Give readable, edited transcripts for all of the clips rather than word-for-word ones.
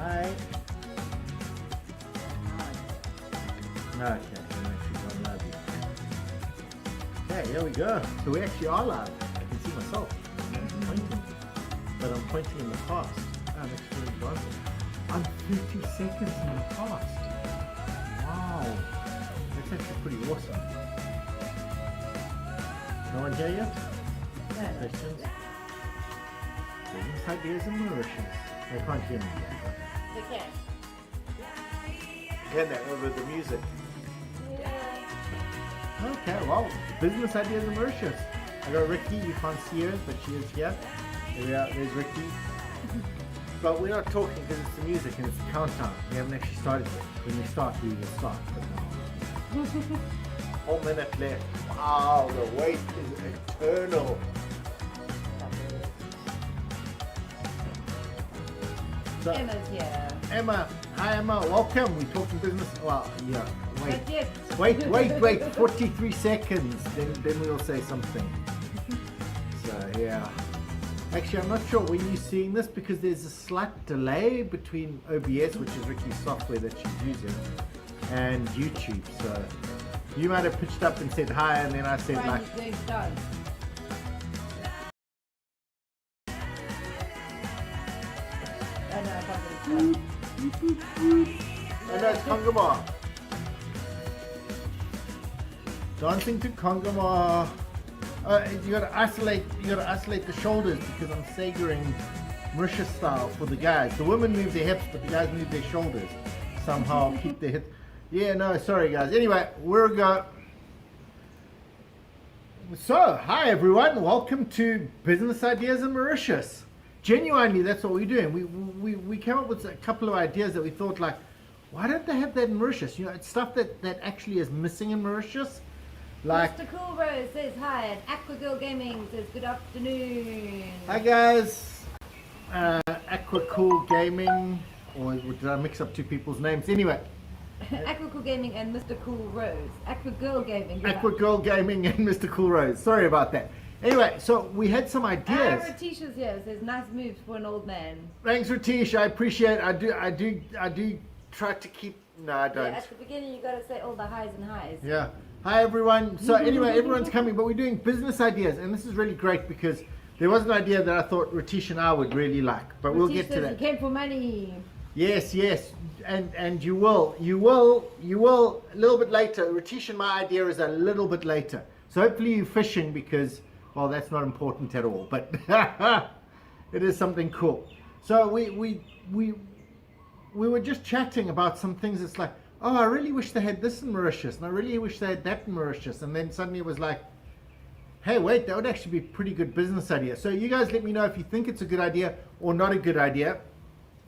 Hi. Okay, I'm actually gone live here. Okay, here we go. So we actually are live. I can see myself. I'm pointing. But I'm pointing in the past. I'm actually advancing. I'm 30 seconds in the past. Wow. That's actually pretty awesome. No one here yet? No. Questions? Business ideas in Mauritius. They can't hear me yet. They can. Hear that over the music. Yeah. Okay, well, business ideas in Mauritius. I got Ricky, you can't see her, but she is here. There we are, there's Ricky. But we're not talking because it's the music and it's the countdown. We haven't actually started yet. When we start, we will start. But no. 1 minute left. Wow, the wait is eternal. So, Emma's here. Emma, hi Emma, welcome. We're talking business. Well, yeah, Not yet. wait, 43 seconds, then we'll say something. So, yeah. Actually, I'm not sure when you're seeing this because there's a slight delay between OBS, which is Ricky's software that she's using, and YouTube. So, you might have pitched up and said hi, and then I said Brian like, is going to dance. Oh no, I can't do it. oh no, it's Kongama. Dancing to Kongama. You gotta isolate the shoulders because I'm sagering Mauritius style for the guys. The women move their hips, but the guys move their shoulders. Somehow keep their hips. Yeah, no, sorry guys. Anyway, we're go. So, hi everyone. Welcome to Business Ideas in Mauritius. Genuinely, that's what we're doing. We came up with a couple of ideas that we thought like, why don't they have that in Mauritius? You know, it's stuff that actually is missing in Mauritius. Like, Mr. Cool Rose says hi, and Aqua Girl Gaming says good afternoon. hi guys, Aqua Cool Gaming, or did I mix up two people's names? Anyway, Aqua Cool Gaming and Mr. Cool Rose. Aqua Girl Gaming. Aqua Girl Gaming and Mr. Cool Rose. Sorry about that. Anyway, so we had some ideas. Ratisha's here says nice moves for an old man. Thanks, Ratish. I appreciate it. I do try to keep. No, I don't. Yeah, at the beginning you got to say all the highs and highs. Yeah. Hi everyone. So anyway, everyone's coming, but we're doing business ideas, and this is really great because there was an idea that I thought Ratish and I would really like, but we'll get to that. He came for money. Yes, and you will a little bit later. Ratish and my idea is a little bit later, so hopefully you're fishing because, well, that's not important at all, but it is something cool. So we were just chatting about some things. It's like, oh, I really wish they had this in Mauritius, and I really wish they had that in Mauritius. And then suddenly it was like, hey, wait, that would actually be a pretty good business idea. So you guys let me know if you think it's a good idea or not a good idea.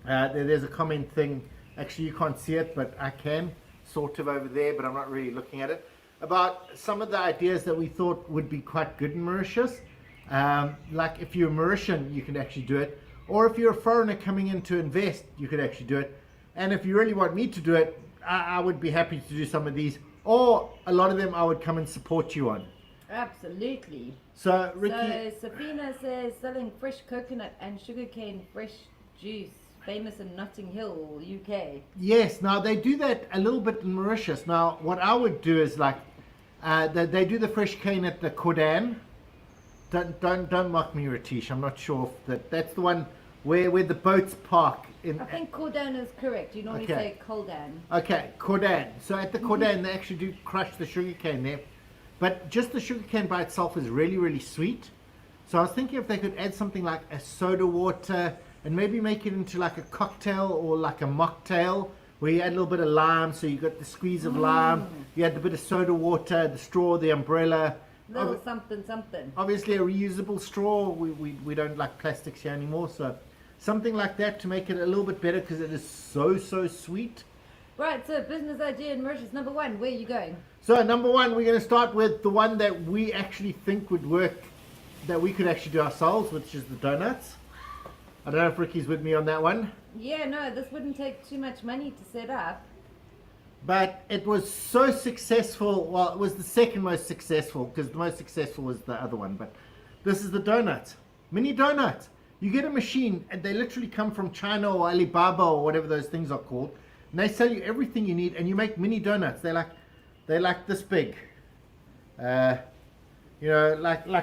There's a comment thing. Actually, you can't see it, but I can, sort of over there, but I'm not really looking at it. About some of the ideas that we thought would be quite good in Mauritius. Like if you're a Mauritian, you can actually do it. Or if you're a foreigner coming in to invest, you could actually do it. And if you really want me to do it, I would be happy to do some of these, or a lot of them I would come and support you on. Absolutely. So, Ricky. So, Safina says selling fresh coconut and sugarcane fresh juice, famous in Notting Hill, UK. Yes, now they do that a little bit in Mauritius. Now, what I would do is like, they do the fresh cane at the Kodan. Don't mock me, Ratish. I'm not sure if that's the one where the boats park. I think Kodan is correct. You normally say Koldan. Okay, Kodan. So at the Kodan, they actually do crush the sugarcane there. But just the sugarcane by itself is really, really sweet. So I was thinking if they could add something like a soda water and maybe make it into like a cocktail or like a mocktail where you add a little bit of lime. So you got the squeeze of lime, you add a bit of soda water, the straw, the umbrella. Little something. Obviously a reusable straw. We don't like plastics here anymore. So something like that to make it a little bit better because it is so sweet. Right, so business idea in Mauritius. Number one, where are you going? So number one, we're going to start with the one that we actually think would work, that we could actually do ourselves, which is the donuts. I don't know if Ricky's with me on that one. Yeah, no, this wouldn't take too much money to set up. But it was so successful. Well, it was the second most successful because the most successful was the other one. But this is the donuts. Mini donuts. You get a machine, and they literally come from China or Alibaba or whatever those things are called, and they sell you everything you need, and you make mini donuts. They're like this big, like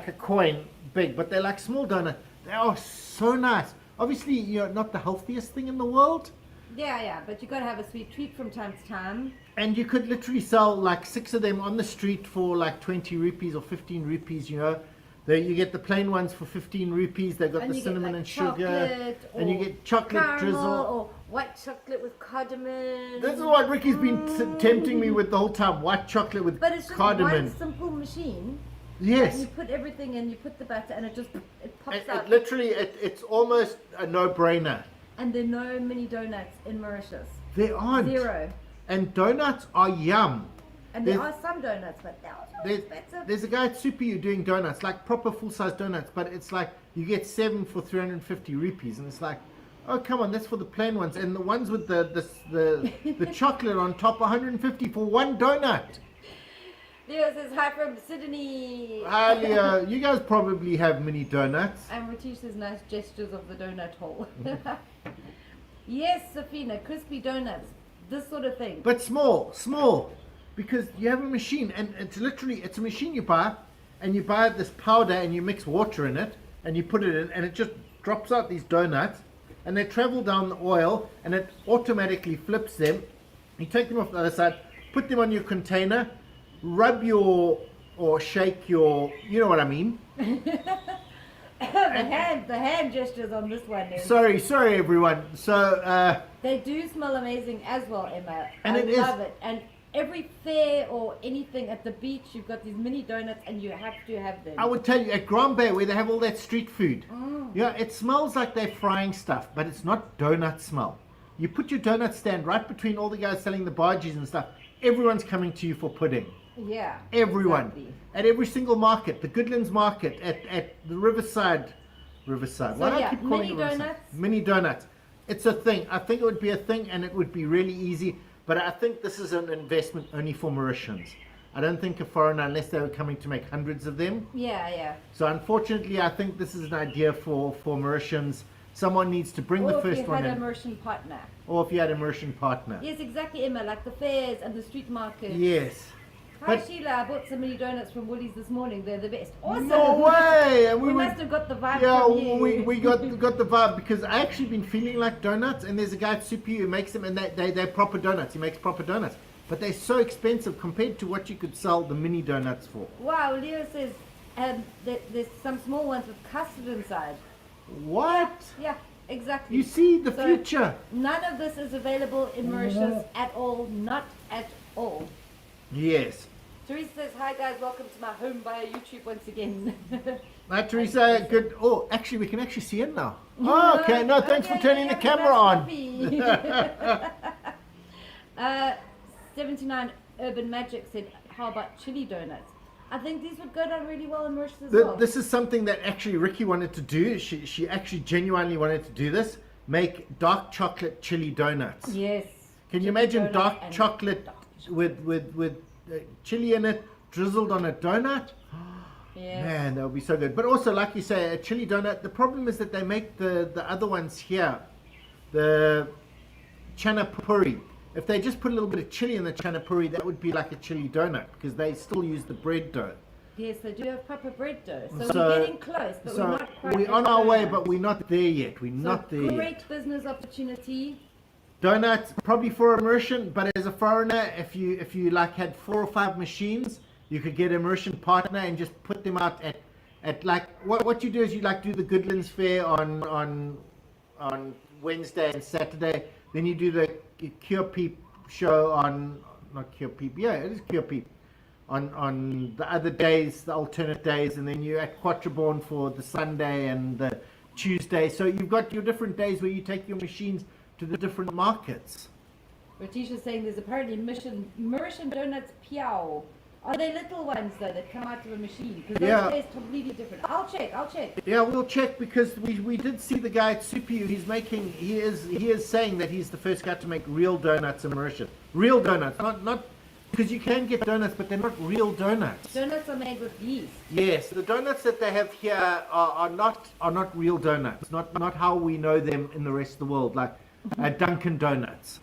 a coin big, but they're like small donuts. They are so nice. Obviously, not the healthiest thing in the world. Yeah, but you got to have a sweet treat from time to time. And you could literally sell like 6 of them on the street for like 20 rupees or 15 rupees, You get the plain ones for 15 rupees. They've got And the you get, cinnamon like, and sugar. chocolate And you or get chocolate caramel drizzle. or white chocolate with cardamom. This is what Ricky's been tempting me with the whole time. White chocolate with But it's just cardamom. one simple machine. And Yes. you put everything in, you put the butter, and it pops It out. literally, it's almost a no-brainer. And there are no mini donuts in Mauritius. There aren't. 0. And donuts are yum. And there are some donuts, but they're also expensive. There's a guy at Super doing donuts, like proper full-size donuts, but it's like you get 7 for 350 rupees, and it's like, oh come on, that's for the plain ones, and the ones with the chocolate on top, 150 for one donut. Leo says hi from Sydney. Hi Leo, you guys probably have mini donuts. And Ratish says nice gestures of the donut hole. Yes, Safina, crispy donuts, this sort of thing. But small, because you have a machine, and it's a machine you buy, and you buy this powder, and you mix water in it, and you put it in, and it just drops out these donuts, and they travel down the oil, and it automatically flips them. You take them off the other side, put them on your container, rub or shake your, you know what I mean. the hand gestures on this one. Is, Sorry everyone. So they do smell amazing as well, Emma. And I it love it. And every fair or anything at the beach, you've got these mini donuts, and you have to have them. I would tell you at Grand Bay where they have all that street food. Yeah, it smells like they're frying stuff, but it's not donut smell. You put your donut stand right between all the guys selling the bargees and stuff. Everyone's coming to you for pudding. Yeah. Everyone. Exactly. At every single market. The Goodlands market. At the Riverside. Why do I keep calling mini it Riverside? donuts. Mini donuts. It's a thing. I think it would be a thing, and it would be really easy. But I think this is an investment only for Mauritians. I don't think a foreigner, unless they were coming to make hundreds of them. Yeah. So unfortunately, I think this is an idea for Mauritians. Someone needs to bring the first one Or if you had in. a Mauritian partner. Or if you had a Mauritian partner. Yes, exactly, Emma, like the fairs and the street markets. Yes. Hi But- Sheila, I bought some mini donuts from Woolies this morning. They're the best. Awesome. No way! And We were- must have got the vibe Yeah, from you. we got the vibe, because I actually been feeling like donuts, and there's a guy at Super who makes them, and they're proper donuts. He makes proper donuts, but they're so expensive compared to what you could sell the mini donuts for. Wow, Leo says there's some small ones with custard inside. What? Yeah, exactly. You see the So- future? None of this is available in Mauritius at all. Not at all. Yes. Teresa says, hi guys, welcome to my home via YouTube once again. Hi Teresa, good. Oh, actually, we can actually see it now. Oh, okay. No, thanks for turning the camera on. 79 Urban Magic said, how about chili donuts? I think these would go down really well in Mauritius as well. This is something that actually Ricky wanted to do. She actually genuinely wanted to do this. Make dark chocolate chili donuts. Yes. Can you Chili imagine donut dark and chocolate dark with chili in it, drizzled on a donut? Yes. Man, that would be so good. But also, like you say, a chili donut. The problem is that they make the other ones here, the chana puri. If they just put a little bit of chili in the chana puri, that would be like a chili donut, because they still use the bread dough. Yes, they do have proper bread dough. So, So- we're getting close, but we're not quite we're at on our way, donuts. but we're not there yet. We're So not there yet. great business opportunity. Donuts probably for immersion, but as a foreigner, if you like had 4 or 5 machines, you could get a immersion partner and just put them out at like what you do is you like do the Goodlands Fair on Wednesday and Saturday, then you do the Cure Peep show on not Cure Peep, yeah, it is Cure Peep on the other days, the alternate days, and then you're at Quatreborn for the Sunday and the Tuesday. So you've got your different days where you take your machines to the different markets. Ratisha's saying there's apparently Mauritian donuts piao. Are they little ones though that come out of a machine? Because Yeah. those taste completely different. I'll check. Yeah, we'll check, because we did see the guy at Supiu. He is saying that he's the first guy to make real donuts in Mauritius. Real donuts, not because you can get donuts, but they're not real donuts. Donuts are made with yeast. Yes, the donuts that they have here are not real donuts. Not how we know them in the rest of the world, like Dunkin' Donuts,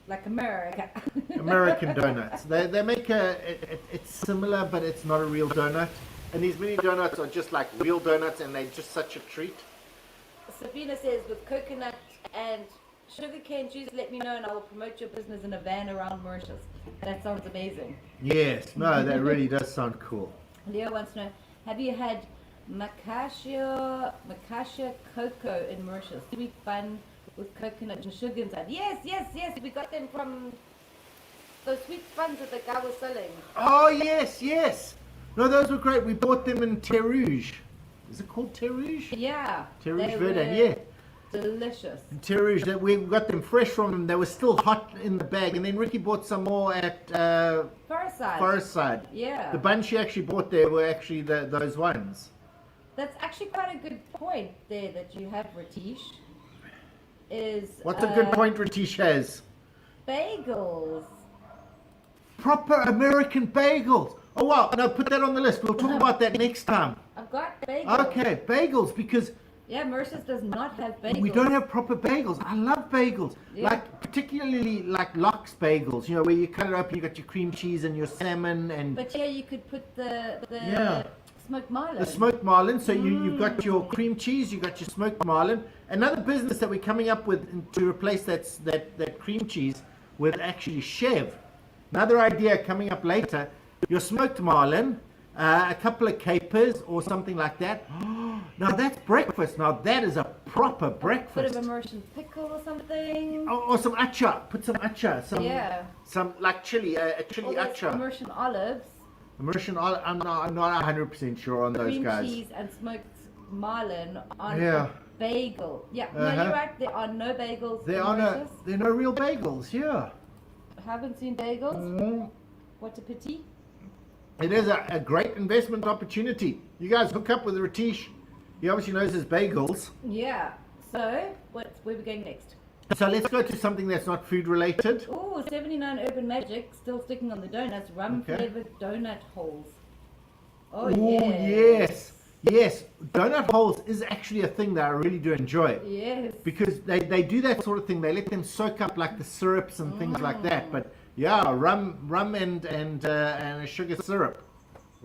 Like America. American donuts. They make it's similar, but it's not a real donut. And these mini donuts are just like real donuts, and they're just such a treat. Sabina says, with coconut and sugarcane juice, let me know and I will promote your business in a van around Mauritius. That sounds amazing. Yes, no, that really does sound cool. Leo wants to know, have you had macacia cocoa in Mauritius? Sweet bun with coconut and sugar inside. Yes, we got them from those sweet buns that the guy was selling. Oh, yes. No, those were great. We bought them in Terrouge. Is it called Terrouge? Yeah. Terrouge they Verdun, were yeah. Delicious. Terrouge, that we got them fresh from them. They were still hot in the bag. And then Ricky bought some more at Forest Side. Yeah. The bunch she actually bought there were actually those ones. That's actually quite a good point there that you have, Ratish. What's a good point Ratish has? Bagels. Proper American bagels. Oh, wow. No, put that on the list. We'll talk about that next time. I've got bagels. Okay, bagels, because yeah, Mauritius does not have bagels. we don't have proper bagels. I love bagels. Yeah. Like, particularly like Locke's bagels, where you cut it open, you got your cream cheese and your salmon and But yeah, you could put the Yeah. smoked marlin. the smoked marlin. So you've got your cream cheese, you got your smoked marlin. Another business that we're coming up with to replace that cream cheese with actually Chev. Another idea coming up later, your smoked marlin, a couple of capers or something like that. Now that's breakfast. Now that is a proper Bit breakfast. of a Mauritian pickle or something. Or some achar. Put some achar. Yeah. Some like chili, a chili All those achar. Mauritian olives, Mauritian olive. I'm not 100% sure on those cream guys. cheese and smoked marlin on Yeah. a bagel. Yeah, no, Uh-huh. you're right. There are no bagels There in are Mauritius. no real bagels. Yeah. Haven't seen bagels. Mm. What a pity. It is a great investment opportunity. You guys hook up with Ratish. He obviously knows his bagels. Yeah. So, where are we going next? So let's go to something that's not food related. Oh, 79 Urban Magic, still sticking on the donuts, rum Okay. flavored donut holes. Oh, Oh, yes. yes. Donut holes is actually a thing that I really do enjoy. Yes. Because they do that sort of thing. They let them soak up like the syrups and things like that. But yeah, rum and a sugar syrup.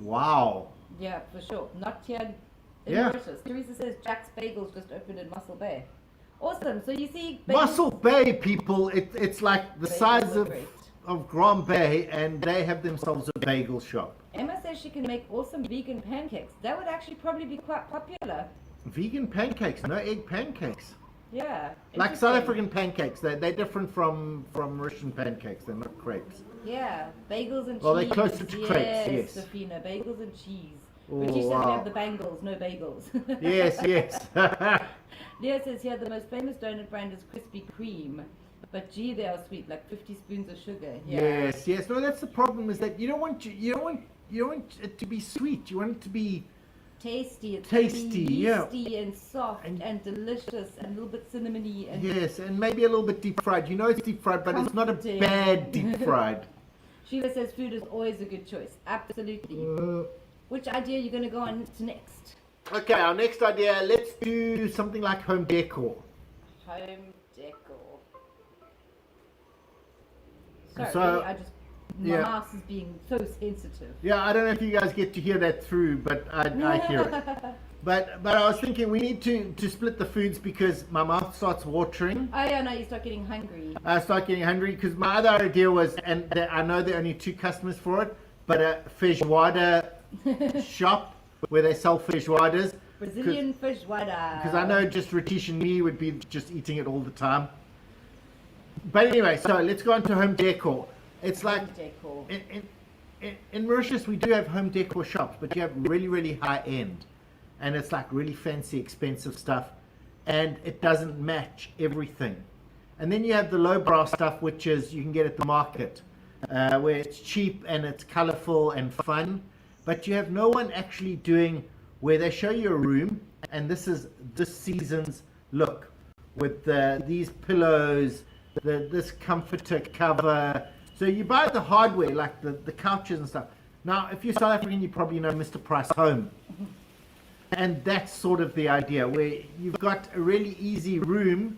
Wow. Yeah, for sure. Not here in Yeah. Mauritius. Teresa says Jack's Bagels just opened in Mussel Bay. Awesome. So you see, Mussel Bay people, it's like the Bagels size are of great. Grand Bay, and they have themselves a bagel shop. Emma says she can make awesome vegan pancakes. That would actually probably be quite popular. Vegan pancakes, no egg pancakes. Yeah. Like South interesting. African pancakes, they're different from Russian pancakes. They're not crepes. Yeah, bagels and Well, they're cheese. closer to crepes, yes. Safina, bagels and cheese. Oh, But she says we wow. have the bangles, no bagels. Yes. Leo says here the most famous donut brand is Krispy Kreme. But gee, they are sweet, like 50 spoons of sugar. Yeah. Yes. No, that's the problem. Is that you don't want it to be sweet. You want it to be Tasty. It's Tasty, yeah. yeasty and soft and delicious and a little bit cinnamony. And yes, and maybe a little bit deep fried. You know it's deep fried, but it's not a Comforting. bad deep fried. Sheila says food is always a good choice. Absolutely. Which idea are you going to go on to next? Okay, our next idea. Let's do something like home decor. Home decor. Sorry, So, my yeah. mouse is being so sensitive. Yeah, I don't know if you guys get to hear that through, but I hear it. But I was thinking we need to split the foods because my mouth starts watering. Oh yeah, no, you start getting hungry. I start getting hungry because my other idea was, and I know there are only 2 customers for it, but a feijoada shop where they sell feijoadas. Brazilian feijoada. Because I know just Ratish and me would be just eating it all the time. But anyway, so let's go on to home decor. It's like Home decor. in Mauritius we do have home decor shops, but you have really, really high end. And it's like really fancy, expensive stuff. And it doesn't match everything. And then you have the lowbrow stuff, which is you can get at the market, where it's cheap and it's colorful and fun. But you have no one actually doing where they show you a room, and this is this season's look with these pillows, this comforter cover. So So you buy the hardware, like the couches and stuff. Now, if you're South African, you probably know Mr. Price Home. And that's sort of the idea, where you've got a really easy room,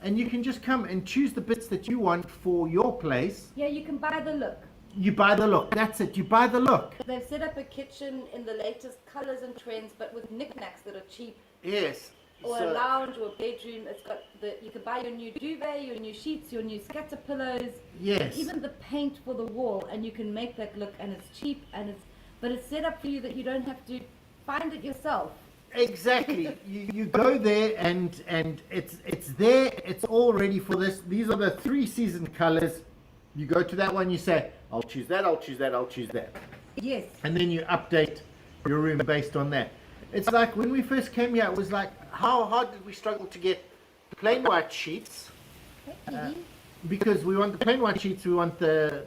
and you can just come and choose the bits that you want for your place. Yeah, you can buy the look. You buy the look. That's it. You buy the look. They've set up a kitchen in the latest colors and trends, but with knickknacks that are cheap. Yes. Or a lounge or a bedroom. It's got you can buy your new duvet, your new sheets, your new scatter pillows. Yes. Even the paint for the wall, and you can make that look, and it's cheap, but it's set up for you that you don't have to find it yourself. Exactly. you go there and it's there. It's all ready for this. These are the 3 season colors. You go to that one. You say, I'll choose that. I'll choose that. I'll choose that. Yes. And then you update your room based on that. It's like when we first came here, it was like, how hard did we struggle to get plain white sheets? Because we want the plain white sheets, we want the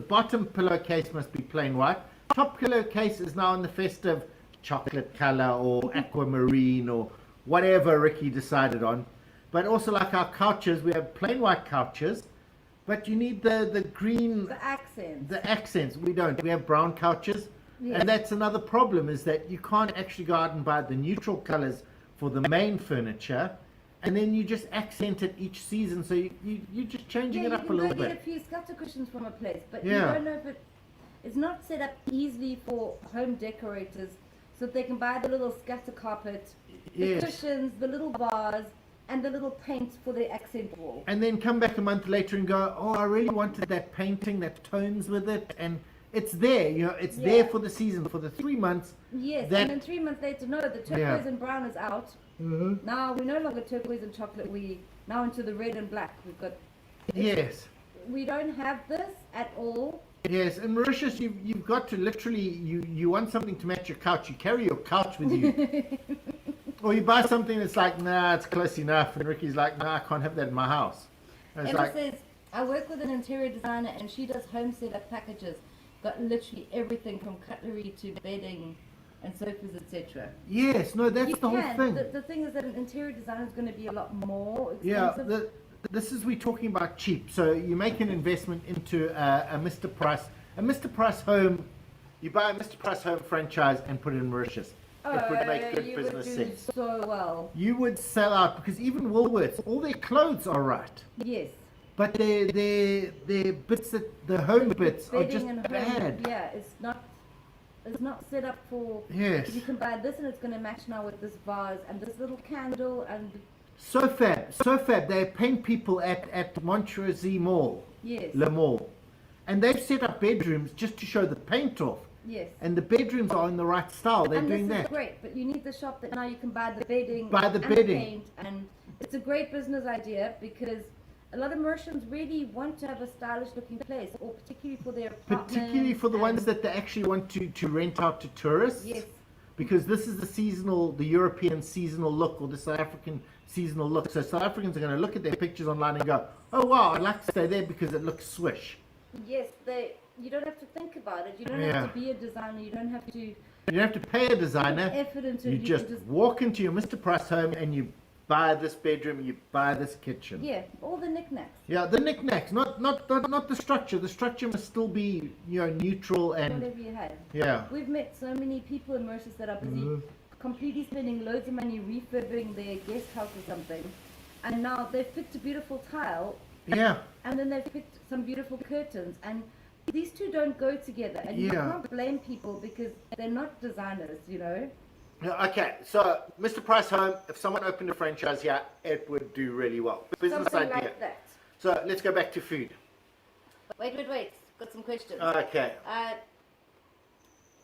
bottom pillowcase must be plain white. Top pillowcase is now in the festive chocolate color or aquamarine or whatever Ricky decided on. But also like our couches, we have plain white couches, but you need the green... The accents. The accents. We don't. We have brown couches. Yes. And that's another problem, is that you can't actually go out and buy the neutral colors for the main furniture, and then you just accent it each season, so you're just changing it up a little you can bit. get a few scatter cushions from a place, but Yeah. you don't know if it's not set up easily for home decorators, so that they can buy the little scatter carpet, the Yes. cushions, the little vase, and the little paint for the accent wall. And then come back a month later and go, oh, I really wanted that painting, that tones with it, and it's there, it's there for the season, for the 3 months. Yes, that, and then 3 months later, no, the turquoise and brown is out. Mm-hmm. Now we're no longer turquoise and chocolate. We now into the red and black. We've got. Yes. We don't have this at all. Yes, and Mauritius, you've got to literally, you want something to match your couch, you carry your couch with you. Or you buy something that's like, nah, it's close enough, and Ricky's like, nah, I can't have that in my house. And it's Emma like, says, I work with an interior designer and she does home setup packages. Got literally everything from cutlery to bedding and sofas, etc. yes, no, that's You the whole can. thing. The thing is that an interior designer is going to be a lot more Yeah, expensive. this is, we're talking about cheap. So you make an investment into a Mr. Price. A Mr. Price home, you buy a Mr. Price home franchise and put it in Mauritius. It would make good you business would do sense. so well. You would sell out, because even Woolworths, all their clothes are right. Yes. But their bits, the home bits are Bedding just and home, bad. yeah, it's not set up for. Yes. You can buy this and it's going to match now with this vase and this little candle and So fab. They're paying people at Montreux Mall, yes, Le Mall. And they've set up bedrooms just to show the paint off. yes. And the bedrooms are in the right style. They're And doing this is that. great, but you need the shop that now you can buy the bedding, Buy the and bedding. paint, and it's a great business idea because a lot of Mauritians really want to have a stylish looking place, or particularly for their apartments. Particularly for the and- ones that they actually want to rent out to tourists. Yes. Because this is the European seasonal look, or the South African seasonal look. So South Africans are going to look at their pictures online and go, oh wow, I'd like to stay there because it looks swish. Yes, you don't have to think about it. You don't Yeah. have to be a designer. You don't have to You don't have to pay a designer. effort into You it. just walk into your Mr. Price home and you buy this bedroom, you buy this kitchen. yeah, all the knickknacks. Yeah, the knickknacks, not the structure. The structure must still be, neutral and Whatever you had. yeah. We've met so many people in Mauritius that are busy completely spending loads of money refurbing their guest house or something, and now they've picked a beautiful tile, Yeah. and then they've picked some beautiful curtains, and these two don't go together, and you Yeah. can't blame people because they're not designers, Yeah, okay, so Mr. Price Home, if someone opened a franchise here, it would do really well. Business Something idea. like that. So let's go back to food. Wait. Got some questions. Okay.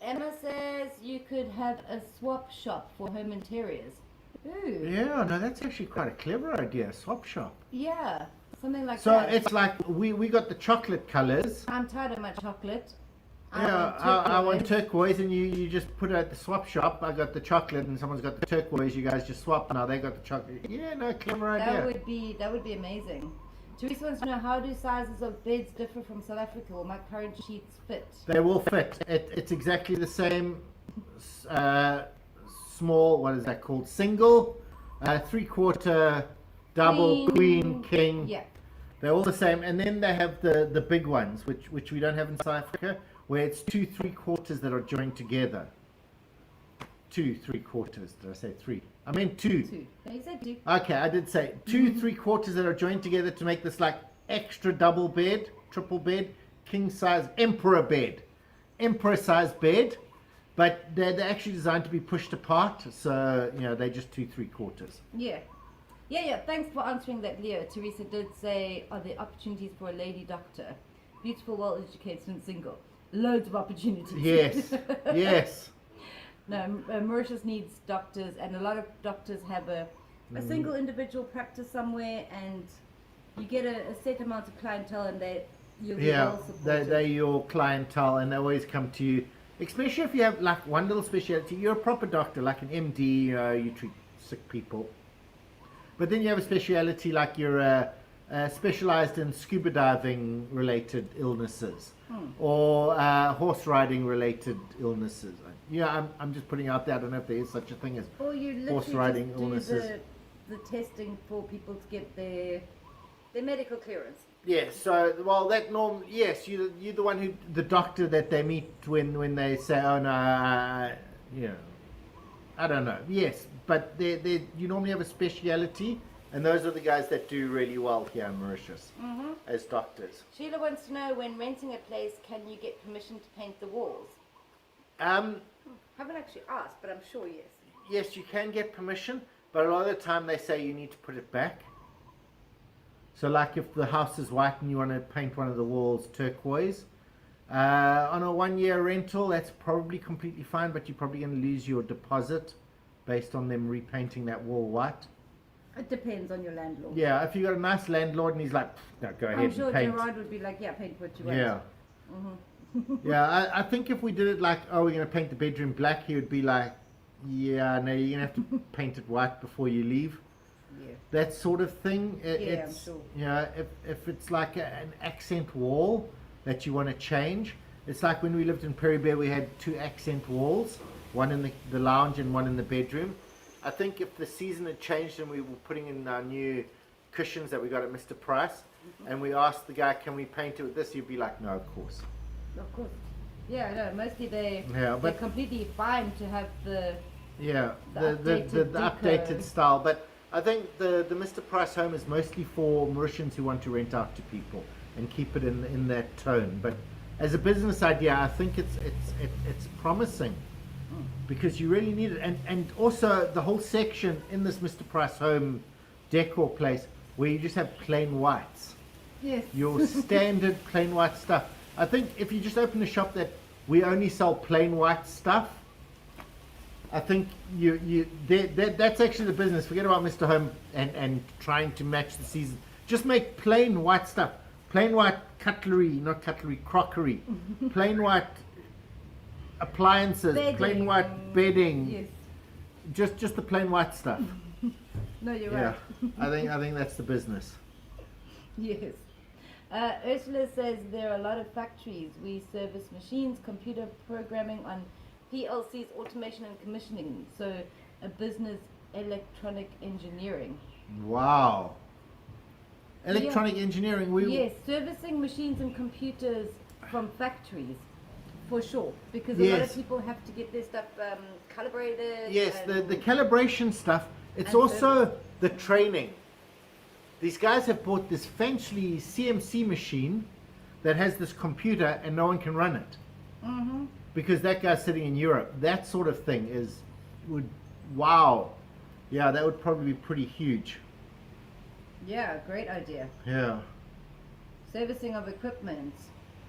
Emma says you could have a swap shop for home interiors. Ooh. Yeah, no, that's actually quite a clever idea. Swap shop. Yeah, something like So that. it's like we got the chocolate colors. I'm tired of my chocolate. Yeah, I want turquoise, and you just put it at the swap shop. I got the chocolate, and someone's got the turquoise. You guys just swap. Now they got the chocolate. Yeah, no, clever idea. That would be amazing. Teresa wants to know, how do sizes of beds differ from South Africa? Will my current sheets fit? They will fit. It's exactly the same. Small. What is that called? Single, 3/4, double, queen, king. Yeah. They're all the same. And then they have the big ones, which we don't have in South Africa, where it's 2 3/4 that are joined together. 2 3/4. Did I say 3? I meant 2. Two. No, you said two. Okay, I did say 2 3/4 that are joined together to make this like extra double bed, triple bed, king size, emperor size bed. But they're actually designed to be pushed apart, so they're just 2 3/4. Yeah. Yeah. Thanks for answering that, Leo. Teresa did say, are there opportunities for a lady doctor? Beautiful, well-educated and single. Loads of opportunities. Yes, yes. No, Mauritius needs doctors, and a lot of doctors have a single individual practice somewhere, and you get a set amount of clientele, and you'll be well supported. They're your clientele, and they always come to you. Especially if you have like one little specialty, you're a proper doctor, like an MD. You treat sick people. But then you have a speciality like you're specialized in scuba diving related illnesses or horse riding related illnesses. I'm just putting out there. I don't know if there is such a thing as or you horse riding illnesses. The testing for people to get their medical clearance. Yes, yes, you're the one the doctor that they meet when they say, oh no, I don't know. Yes, but you normally have a speciality, and those are the guys that do really well here in Mauritius as doctors. Sheila wants to know, when renting a place, can you get permission to paint the walls? Haven't actually asked, but I'm sure yes. Yes, you can get permission, but a lot of the time they say you need to put it back. So like if the house is white and you want to paint one of the walls turquoise, on a 1-year rental, that's probably completely fine, but you're probably going to lose your deposit based on them repainting that wall white. It depends on your landlord. Yeah, if you got a nice landlord and he's like, no, go ahead I'm sure and paint. Gerard would be like, yeah, paint what you want. Yeah. Yeah, I think if we did it like, oh, we're going to paint the bedroom black, he would be like, yeah, no, you're going to have to paint it white before you leave. Yeah. That sort of thing. I'm sure. If it's like an accent wall that you want to change, it's like when we lived in Perry Bear, we had 2 accent walls, one in the lounge and one in the bedroom. I think if the season had changed and we were putting in our new cushions that we got at Mr. Price, and we asked the guy, can we paint it with this? He'd be like, no, of course. Of course. Yeah, no, mostly they're completely fine to have the updated style. But I think the Mr. Price home is mostly for Mauritians who want to rent out to people and keep it in that tone. But as a business idea, I think it's promising because you really need it. And also the whole section in this Mr. Price home decor place where you just have plain whites. Yes. Your standard plain white stuff. I think if you just open a shop that we only sell plain white stuff, I think that's actually the business. Forget about Mr. Home and trying to match the season. Just make plain white stuff. Plain white crockery. Plain white appliances. Bedding. Plain white bedding. Yes. Just the plain white stuff. No, you're right. I think that's the business. Yes. Ursula says there are a lot of factories. We service machines, computer programming on PLCs, automation and commissioning. So a business, electronic engineering. Wow. Electronic engineering. Yes, servicing machines and computers from factories, for sure. Because a lot of people have to get their stuff calibrated. Yes, the calibration stuff. It's also the training. These guys have bought this fancy CMC machine that has this computer and no one can run it. Because that guy's sitting in Europe. That sort of thing wow. Yeah, that would probably be pretty huge. Yeah, great idea. Yeah. Servicing of equipment.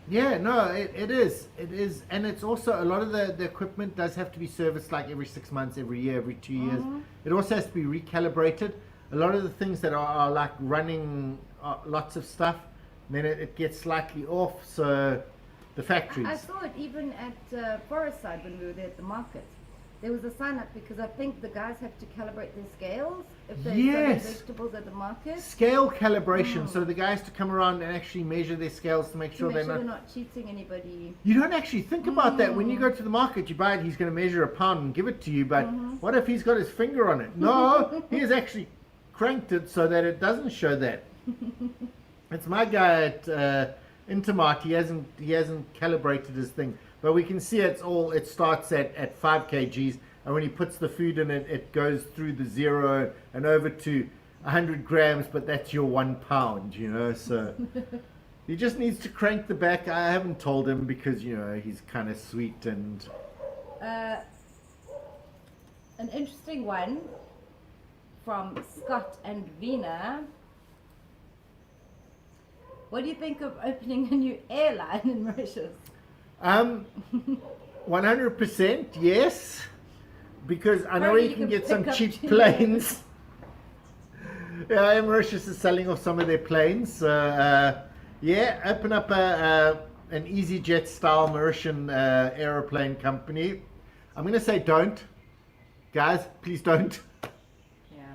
Yeah, no, it is. It is. And it's also, a lot of the equipment does have to be serviced like every 6 months, every year, every 2 years. It also has to be recalibrated. A lot of the things that are like running lots of stuff, then it gets slightly off. So the factories. I saw it even at Forest Side when we were there at the market. There was a sign up because I think the guys have to calibrate their scales if they're selling vegetables at the market. Scale calibration. So the guys to come around and actually measure their scales to make sure they're not cheating anybody. You don't actually think about that when you go to the market. You buy it, he's going to measure a pound and give it to you. But what if he's got his finger on it? No, he has actually cranked it so that it doesn't show that. It's my guy at Intermart. He hasn't calibrated his thing, but we can see it starts at 5 kgs, and when he puts the food in it, it goes through the 0 and over to 100 grams. But that's your 1 pound, So he just needs to crank the back. I haven't told him because he's kind of sweet and. An interesting one from Scott and Vina. What do you think of opening a new airline in Mauritius? 100% yes, because I know Apparently you can get some pick up cheap cheap planes. Yeah, Mauritius is selling off some of their planes. So, yeah, open up an EasyJet style Mauritian aeroplane company. I'm going to say don't. Guys, please don't. Yeah.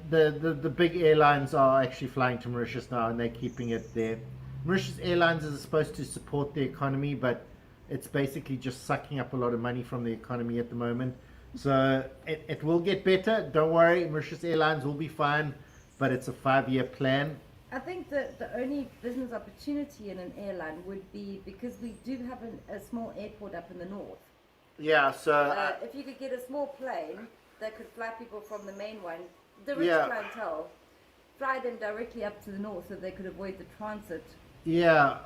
The big airlines are actually flying to Mauritius now, and they're keeping it there. Mauritius Airlines is supposed to support the economy, but it's basically just sucking up a lot of money from the economy at the moment. So it will get better. Don't worry, Mauritius Airlines will be fine, but it's a 5-year plan. I think that the only business opportunity in an airline would be because we do have a small airport up in the north. Yeah, so If you could get a small plane that could fly people from the main one, the rich Yeah. clientele, fly them directly up to the north so they could avoid the transit. yeah,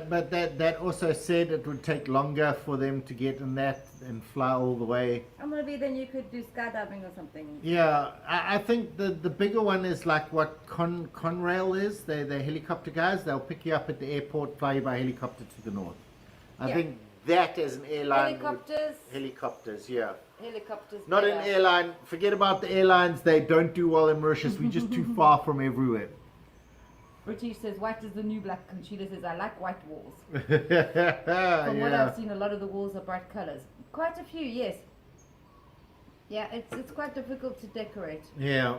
but that also said it would take longer for them to get in that and fly all the way. And maybe then you could do skydiving or something. Yeah, I think the bigger one is like what Conrail is. They're helicopter guys. They'll pick you up at the airport, fly you by helicopter to the north. I Yeah. think that as an airline. Helicopters. Helicopters, yeah. Helicopters. Not an better. airline. Forget about the airlines. They don't do well in Mauritius. We're just too far from everywhere. British says white is the new black. Conchita says I like white walls. From what Yeah. I've seen, a lot of the walls are bright colors. Quite a few, yes. Yeah, it's quite difficult to decorate. Yeah.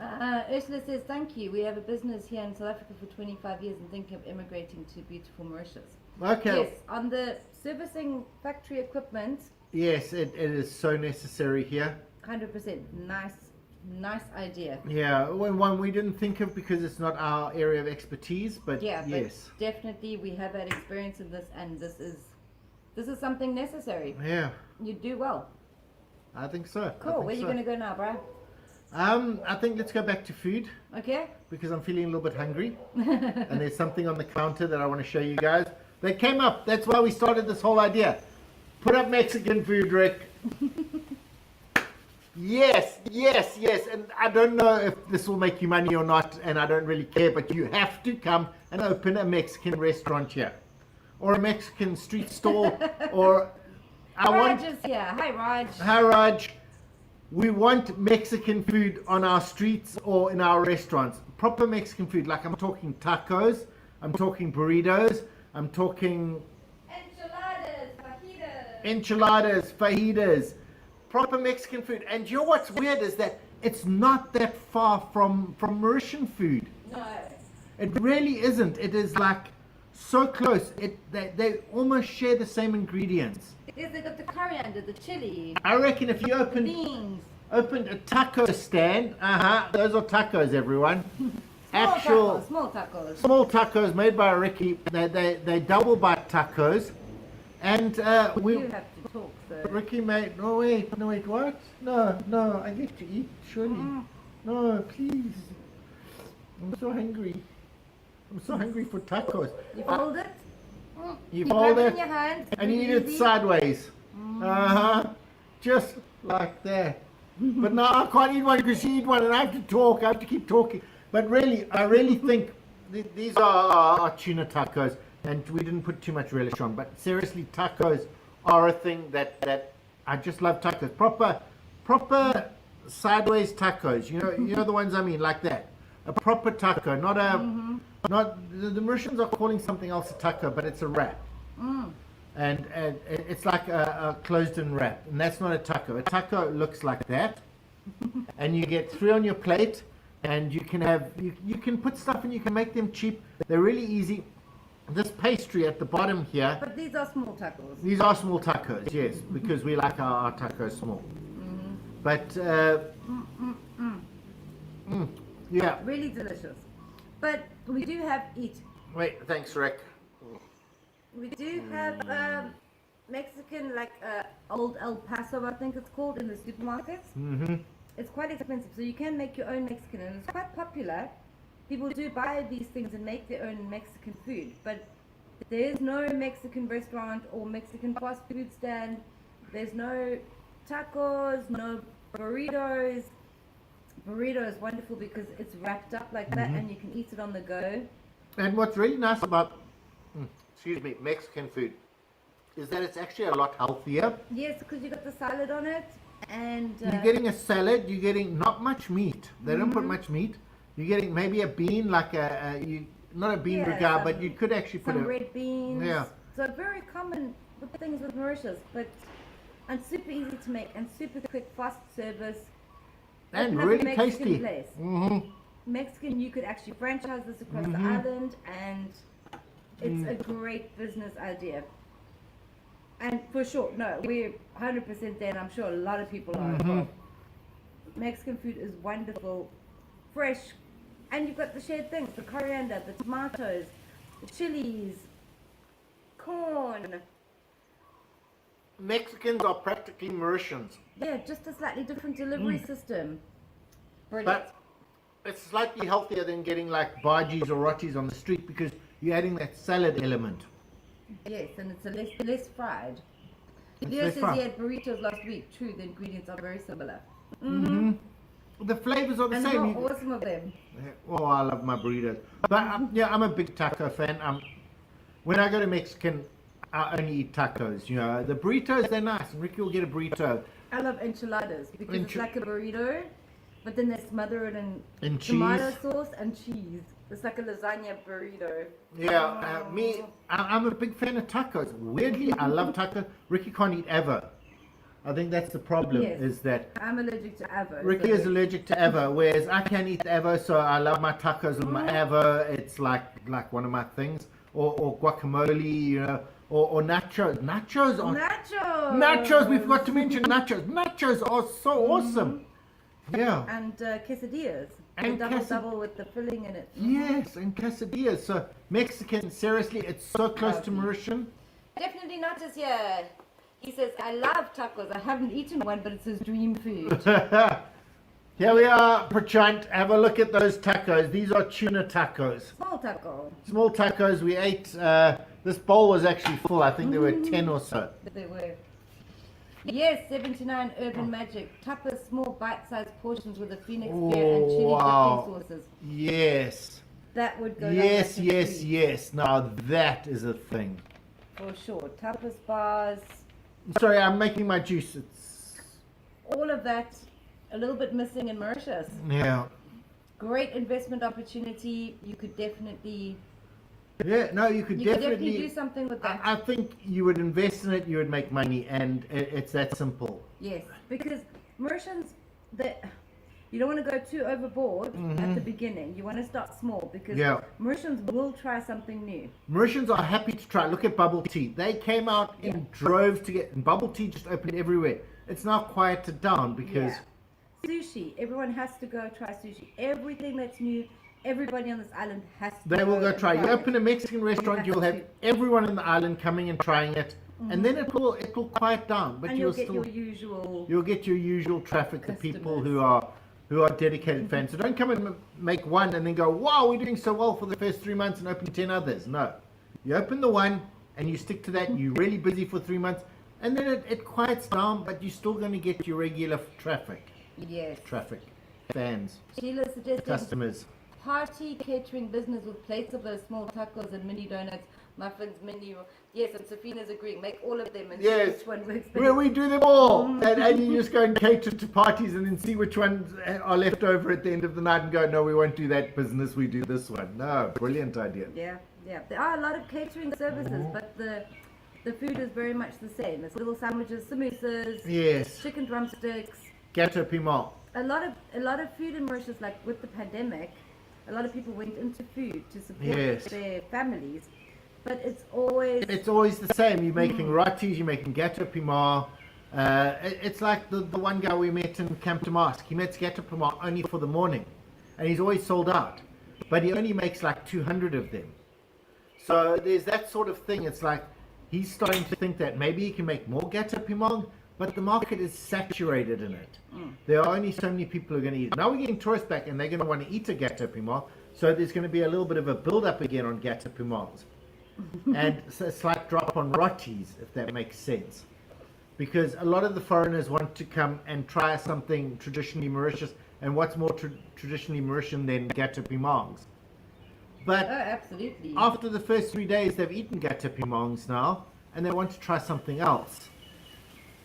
Ursula says, thank you. We have a business here in South Africa for 25 years and think of immigrating to beautiful Mauritius. Okay. Yes, on the servicing factory equipment, Yes, it is so necessary here. 100%. Nice idea. Yeah, one we didn't think of because it's not our area of expertise, but Yeah, yes. but definitely we have had experience in this, and this is something necessary. Yeah, You do well. I think so. Cool. Where are you going to go now, Brian? I think let's go back to food Okay. because I'm feeling a little bit hungry. And there's something on the counter that I want to show you guys. They came up. That's why we started this whole idea. Put up Mexican food, Rick. Yes. And I don't know if this will make you money or not, and I don't really care, but you have to come and open a Mexican restaurant here. Or a Mexican street stall, or Raj is here. Hi, Raj. Hi, Raj. We want Mexican food on our streets or in our restaurants. Proper Mexican food, like I'm talking tacos, I'm talking burritos, I'm talking enchiladas, fajitas, proper Mexican food. And you know what's weird is that it's not that far from Mauritian food. No. It really isn't. It is like so close. They almost share the same ingredients. Yes, they got the coriander, the chili, I reckon if you beans. opened a taco stand, those are tacos, everyone. Small tacos. Small tacos made by Ricky. They double bite tacos, and You have to talk, so. Ricky made. No wait, what? No, I get to eat surely. No, please. I'm so hungry. I'm so hungry for tacos. You fold it. You Keep fold it it in your hand. and you eat really it easy. sideways. Just like that. But now I can't eat one because you eat one and I have to talk. I have to keep talking. But really, I really think these are our tuna tacos, and we didn't put too much relish on. But seriously, tacos are a thing that I just love tacos. Proper sideways tacos. You know the ones I mean, like that. A proper taco, not the Mauritians are calling something else a taco, but it's a wrap. And it's like a closed-in wrap, and that's not a taco. A taco looks like that, and you get 3 on your plate, and you can have you can put stuff and you can make them cheap. They're really easy. This pastry at the bottom here. But these are small tacos. These are small tacos, yes, because we like our tacos small. But yeah, Really delicious. But we do have eat. Wait, thanks, Rick. We do have Mexican, like old El Paso, I think it's called, in the supermarkets. Mm-hmm. It's quite expensive, so you can make your own Mexican, and it's quite popular. People do buy these things and make their own Mexican food, but there is no Mexican restaurant or Mexican fast food stand. There's no tacos, no burritos. Burrito is wonderful because it's wrapped up like that, and you can eat it on the go. And what's really nice about, Mexican food is that it's actually a lot healthier. Yes, because you got the salad on it, and You're getting a salad, you're getting not much meat. They don't put much meat. You're getting maybe a bean, like not a bean regard, but you could actually put some red beans. Yeah. So very common with things with Mauritius, and super easy to make and super quick, fast service. And Open up a really Mexican tasty. place. Mm-hmm. Mexican, you could actually franchise this across the island, and it's a great business idea. And for sure, no, we're 100% there, and I'm sure a lot of people are involved. Mexican food is wonderful, fresh, and you've got the shared things: the coriander, the tomatoes, the chilies, corn. Mexicans are practically Mauritians, Yeah, just a slightly different delivery system. Brilliant. but it's slightly healthier than getting like bhajis or rotis on the street because you're adding that salad element. Yes, and it's a less fried. It's Leo less says fried. he had burritos last week. True, the ingredients are very similar. The flavors are the And same. how awesome of them. Oh, I love my burritos. But I'm a big taco fan. When I go to Mexican, I only eat tacos. You know, the burritos, they're nice. And Ricky will get a burrito. I love enchiladas because it's like a burrito, but then they smother it in cheese. tomato sauce and cheese. It's like a lasagna burrito. Yeah, I'm a big fan of tacos. Weirdly, I love tacos. Ricky can't eat ever. I think that's the problem, Yes. is that I'm allergic to avo. Ricky is allergic to avo, whereas I can eat avo, so I love my tacos with my avo. It's like one of my things. Or guacamole, you know, or nachos. Nachos are Nachos! we forgot to mention nachos. Nachos are so awesome. Yeah. And quesadillas. And The double with the filling in it. Yes, and quesadillas. So Mexican, seriously, it's so close to Mauritian. Definitely not as here. He says, I love tacos. I haven't eaten one, but it's his dream food. Here we are, Prachant. Have a look at those tacos. These are tuna tacos. Small taco. Small tacos. We ate. This bowl was actually full. I think there were 10 or so. But they were. Yes, 79 Urban Magic. Tapas, small bite-sized portions with a Phoenix beer and chili wow. dipping sauces. Yes. That would go Yes, down like a yes, treat. yes. Now that is a thing. For sure. Tapas bars, Sorry, I'm making my juice. It's all of that, a little bit missing in Mauritius. yeah. Great investment opportunity. You could definitely, Yeah, no, you could definitely do something with that. I think you would invest in it, you would make money, and it's that simple. Yes, because Mauritians, you don't want to go too overboard at the beginning. You want to start small because Yeah. Mauritians will try something new. Mauritians are happy to try. Look at bubble tea. They came out in droves to get, and bubble tea just opened everywhere. It's now quieted down because Sushi, everyone has to go try sushi. Everything that's new, everybody on this island has to they will go and try. You it. open a Mexican restaurant, have you'll have to. everyone in the island coming and trying it, and then it will quiet down. But And you'll you'll get still your usual. you'll get your usual traffic, the people Customers. who are dedicated fans. So don't come and make one and then go, wow, we're doing so well for the first 3 months and open 10 others. No, you open the one and you stick to that. You're really busy for 3 months, and then it quiets down, but you're still going to get your regular traffic, Yes. fans, Sheila suggested customers. party catering business with plates of those small tacos and mini donuts, muffins, mini. Yes, and Safina's agreeing. Make all of them and see Yes. which one works Where better. we do them all, and you just go and cater to parties and then see which ones are left over at the end of the night and go, no, we won't do that business, we do this one. No, brilliant idea. Yeah. There are a lot of catering services, but the food is very much the same. It's little sandwiches, samosas, Yes, chicken drumsticks. gâteau piment. A lot of food in Mauritius, like with the pandemic, a lot of people went into food to support Yes. their families. But it's always the same. You're making rotis, you're making gâteau piment. It's like the one guy we met in Camp Damask. He makes gâteau piment only for the morning, and he's always sold out. but he only makes like 200 of them. So there's that sort of thing. It's like he's starting to think that maybe he can make more gato pimong, but the market is saturated in it. There are only so many people who are going to eat it. Now we're getting tourists back and they're going to want to eat a gato pimong, so there's going to be a little bit of a build-up again on gato pimongs. And a slight drop on rotis, if that makes sense. Because a lot of the foreigners want to come and try something traditionally Mauritius, and what's more traditionally Mauritian than gato pimongs? But absolutely. after the first 3 days, they've eaten gato pimongs now, and they want to try something else.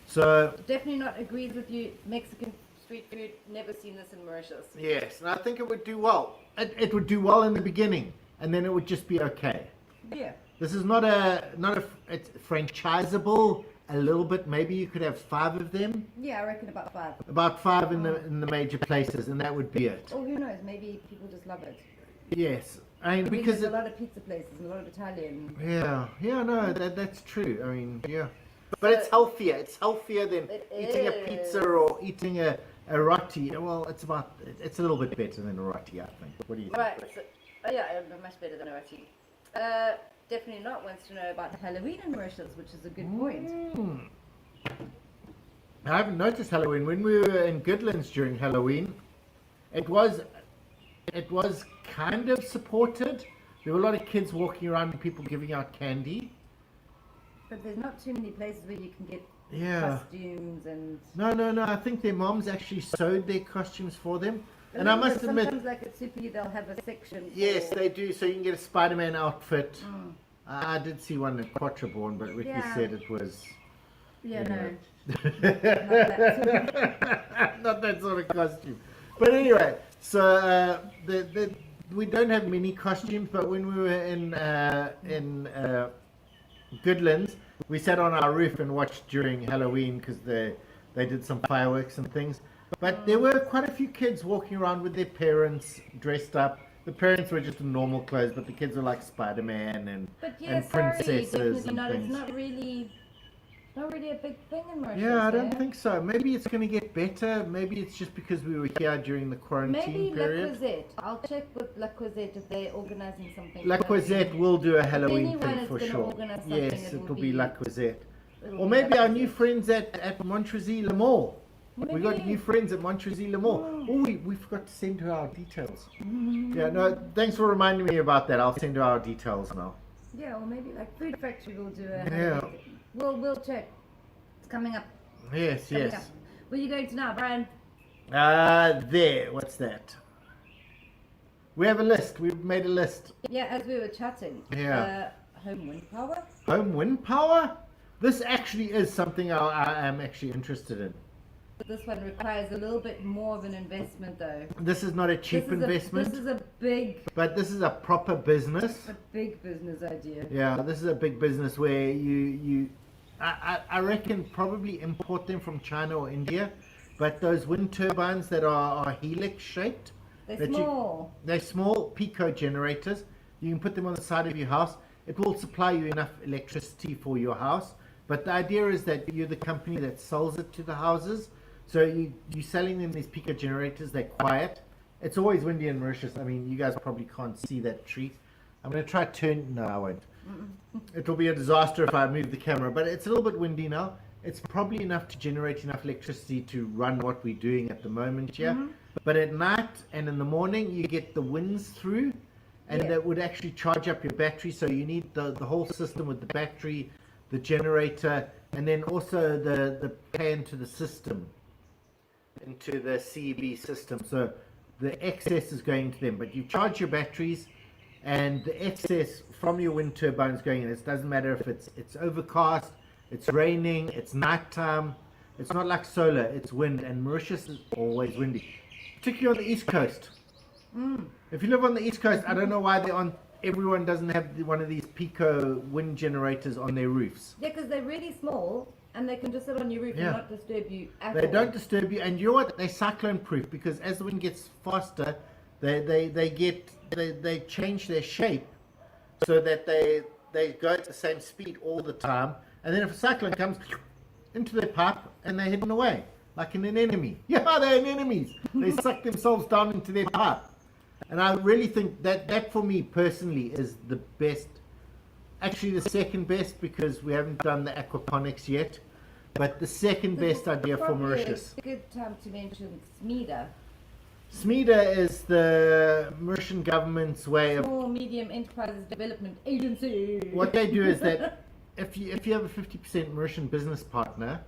So Definitely not agrees with you. Mexican street food, never seen this in Mauritius. yes, and I think it would do well. It would do well in the beginning, and then it would just be okay. Yeah. This is it's franchisable a little bit. Maybe you could have 5 of them. Yeah, I reckon about 5. About 5 in the major places, and that would be it. Or who knows, maybe people just love it. Yes, I mean, Because because there's a lot of pizza places and a lot of Italian. no, that's true. I mean, yeah, but it's healthier. It's healthier than eating a pizza or eating a roti. Well, it's a little bit better than a roti, I think. What do you think? Right, so, yeah, much better than a roti. Definitely not wants to know about Halloween in Mauritius, which is a good point. I haven't noticed Halloween. When we were in Goodlands during Halloween, it was kind of supported. There were a lot of kids walking around and people giving out candy. But there's not too many places where you can get costumes and... No. I think their moms actually sewed their costumes for them. But And I must admit... Sometimes like at Super, they'll have a section Yes, for... they do. So you can get a Spider-Man outfit. I did see one at Quatreborn, but Ricky said it was... Yeah, no. Not that sort of costume. But anyway, so we don't have many costumes, but when we were in Goodlands, we sat on our roof and watched during Halloween because they did some fireworks and things. But there were quite a few kids walking around with their parents dressed up. The parents were just in normal clothes, but the kids were like Spider-Man and princesses and things. It's not really a big thing in Mauritius. Yeah, I don't think so. Maybe it's going to get better. Maybe it's just because we were here during the quarantine period. Maybe La Croisette. I'll check with La Croisette if they're organising something. La Croisette will do a Halloween anyone thing for is gonna sure. organise something, Yes, it'll be La Croisette. it'll Or be maybe La our new Croisette. friends at Montrezl Le Mall. We got Maybe. new friends at Montrezl Le Mall. Oh, we forgot to send her our details. Yeah, no, thanks for reminding me about that. I'll send her our details now. Yeah, or maybe like Food Factory will do a Yeah. We'll check. It's coming up. Yes, Coming yes. up. Where are you going to now, Brian? There. What's that? We have a list. We've made a list. Yeah, as we were chatting. Yeah. Home wind power. Home wind power? This actually is something I am actually interested in. This one requires a little bit more of an investment, though. This is not a cheap investment, This is a big but this is a proper business. business idea. Yeah, this is a big business where I reckon probably import them from China or India, but those wind turbines that are helix shaped, They're small. they're small pico generators. You can put them on the side of your house. It will supply you enough electricity for your house, but the idea is that you're the company that sells it to the houses. So you're selling them these pico generators. They're quiet. It's always windy in Mauritius. I mean, you guys probably can't see that tree. I'm going to try turn. No, I won't. It'll be a disaster if I move the camera. But it's a little bit windy now. It's probably enough to generate enough electricity to run what we're doing at the moment here. But at night and in the morning, you get the winds through, and that would actually charge up your battery. So you need the whole system with the battery, the generator, and then also the pay into the system, into the CEB system. So the excess is going to them, but you charge your batteries, and the excess from your wind turbines going in. It doesn't matter if it's overcast, it's raining, it's nighttime. It's not like solar, it's wind, and Mauritius is always windy, particularly on the East Coast. If you live on the East Coast, I don't know why everyone doesn't have one of these pico wind generators on their roofs. Yeah, because they're really small and they can just sit on your roof and not disturb you at all. They don't disturb you, and you know what? They're cyclone proof because as the wind gets faster, they change their shape so that they go at the same speed all the time. And then if a cyclone comes into their pipe and they're hidden away, like in an enemy. Yeah, they're enemies. They suck themselves down into their pipe. And I really think that for me personally is the best, actually the second best, because we haven't done the aquaponics yet, but the second best idea for Probably Mauritius. a good time to mention SMEDA. SMEDA is the Mauritian government's way of, Small Medium Enterprises Development Agency. what they do is that if you have a 50% Mauritian business partner,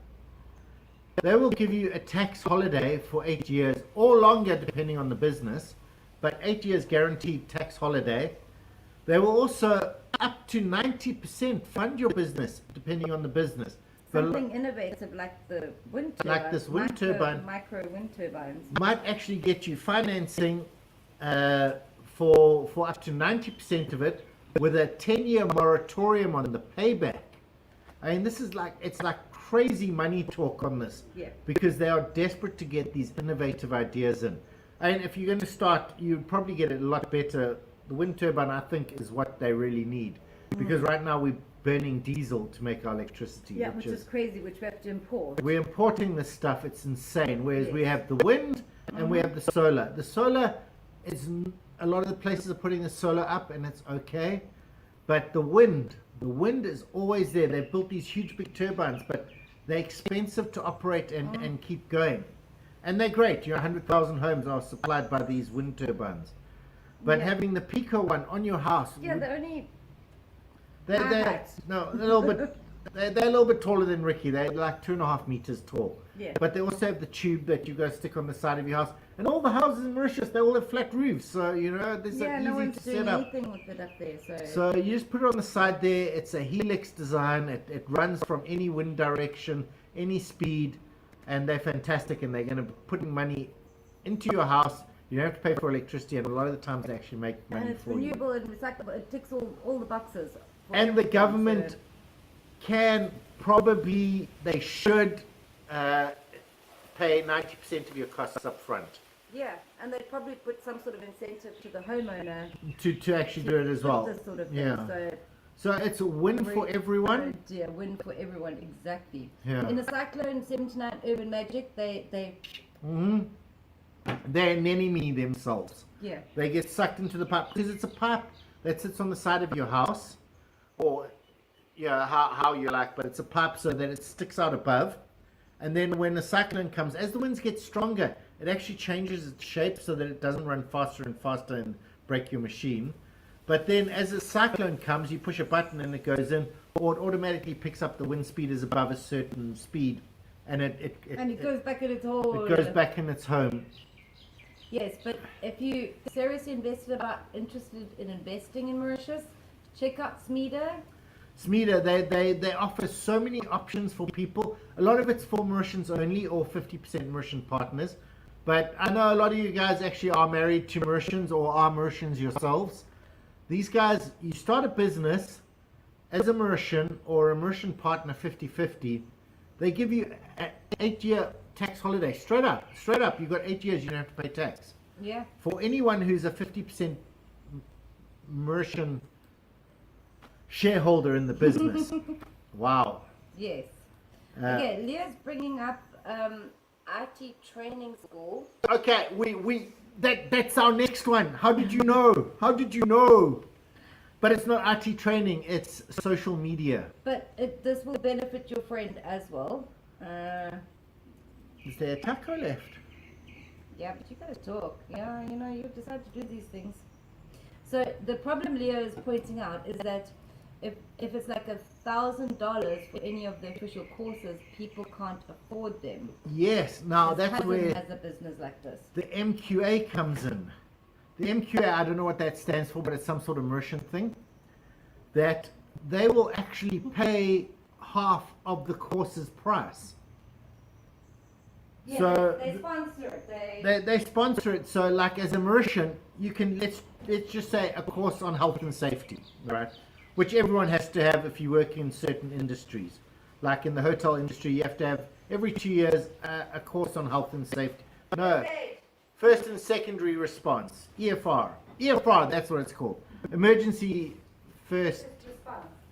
they will give you a tax holiday for 8 years or longer depending on the business, but 8 years guaranteed tax holiday. They will also up to 90% fund your business depending on the business. Something innovative like the wind turbine. Like this wind turbine. Micro wind turbines. Might actually get you financing for up to 90% of it with a 10-year moratorium on the payback. I mean, this is it's like crazy money talk on this. Yeah. Because they are desperate to get these innovative ideas in. And if you're going to start, you'd probably get it a lot better. The wind turbine, I think, is what they really need. Because right now we're burning diesel to make our electricity. Yeah, which is crazy, which we have to import. We're importing this stuff. It's insane. Whereas we have the wind and we have the solar. The solar is, a lot of the places are putting the solar up and it's okay. But the wind is always there. They've built these huge big turbines, but they're expensive to operate and keep going. And they're great. 100,000 homes are supplied by these wind turbines. But having the Pico one on your house. Yeah, the only. They're a little bit. They're a little bit taller than Ricky. They're like 2.5 meters tall. Yeah. But they also have the tube that you go stick on the side of your house. And all the houses in Mauritius, they all have flat roofs. So, there's Yeah, easy no one's to doing set up. anything with it up there. So you just put it on the side there. It's a helix design. It runs from any wind direction, any speed. And they're fantastic. And they're going to be putting money into your house. You don't have to pay for electricity. And a lot of the times they actually make money and it's for you. renewable and recyclable. It ticks all the boxes. And the government can probably, they should pay 90% of your costs up front. Yeah, and they'd probably put some sort of incentive to the homeowner To actually do it as well. This sort of thing. Yeah. So it's a win for everyone. Yeah, win for everyone, exactly. Yeah. In the Cyclone 79 Urban Magic, they They're an enemy themselves. yeah. They get sucked into the pipe because it's a pipe that sits on the side of your house, or how you like, but it's a pipe so that it sticks out above. And then when the cyclone comes, as the winds get stronger, it actually changes its shape so that it doesn't run faster and faster and break your machine. But then as the cyclone comes, you push a button and it goes in, or it automatically picks up the wind speed is above a certain speed, and it goes back in its hole. It goes back in its home. Yes, but if you seriously interested in investing in Mauritius, check out SMEDA. SMEDA, they offer so many options for people. A lot of it's for Mauritians only, or 50% Mauritian partners. But I know a lot of you guys actually are married to Mauritians or are Mauritians yourselves. These guys, you start a business as a Mauritian or a Mauritian partner 50-50. They give you an 8-year tax holiday. Straight up. You've got 8 years, you don't have to pay tax. Yeah. For anyone who's a 50% Mauritian shareholder in the business. Wow. Yes. Okay, Leah's bringing up IT training school. Okay, that's our next one. How did you know? But it's not IT training, it's social media. But this will benefit your friend as well. Is there a taco left? Yeah, but you gotta talk. Yeah, you decide to do these things. So the problem Leo is pointing out is that if it's like $1,000 for any of the official courses, people can't afford them. Yes, now His that's cousin where has a business like this. the MQA comes in. The MQA, I don't know what that stands for, but it's some sort of merchant thing. That they will actually pay half of the course's price. Yeah, So they sponsor it. they sponsor it. So like as a Mauritian, you can, let's just say a course on health and safety, right? Which everyone has to have if you work in certain industries. Like in the hotel industry, you have to have every 2 years a course on health and safety. No, first and secondary response, EFR. EFR, that's what it's called. Emergency first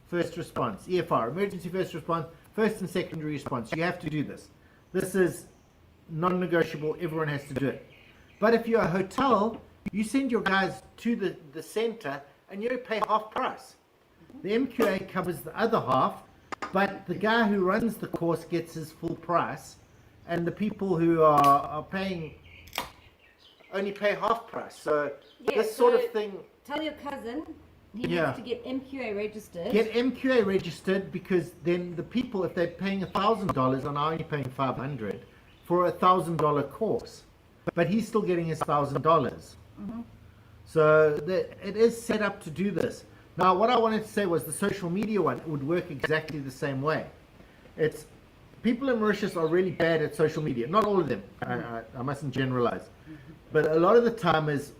response, EFR, emergency first response, first and secondary response. You have to do this. This is non-negotiable. Everyone has to do it. But if you're a hotel, You send your guys to the center and you pay half price. The MQA covers the other half, but the guy who runs the course gets his full price, and the people who are paying only pay half price. So this sort of thing. Tell your cousin he needs to get MQA registered. Get MQA registered, because then the people, if they're paying $1,000, are now only paying $500 for $1,000 course, but he's still getting his $1,000. So it is set up to do this. Now, what I wanted to say was the social media one would work exactly the same way. It's people in Mauritius are really bad at social media. Not all of them. I mustn't generalize, but a lot of the time is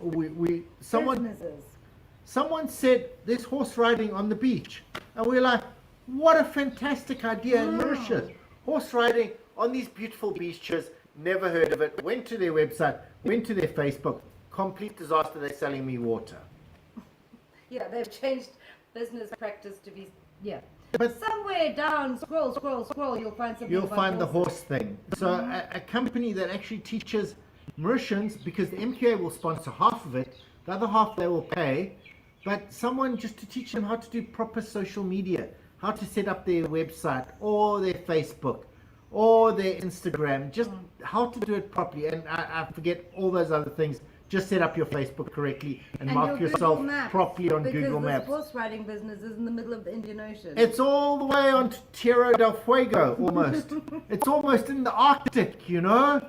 someone said there's horse riding on the beach, and we're like, what a fantastic idea in Mauritius! Horse riding on these beautiful beaches. Never heard of it. Went to their website, went to their Facebook. Complete disaster. They're selling me water. Yeah, they've changed business practice to be But somewhere down. Scroll. You'll find something. You'll find the horses. horse thing. So a company that actually teaches Mauritians, because the MQA will sponsor half of it, the other half they will pay, but someone just to teach them how to do proper social media, how to set up their website or their Facebook or their Instagram, just how to do it properly. And I forget all those other things. Just set up your Facebook correctly and mark your yourself Google Maps, properly on Google Maps. Maps. Because horse riding business is in the middle of the Indian Ocean. It's all the way on Tierra del Fuego, almost. It's almost in the Arctic, you know?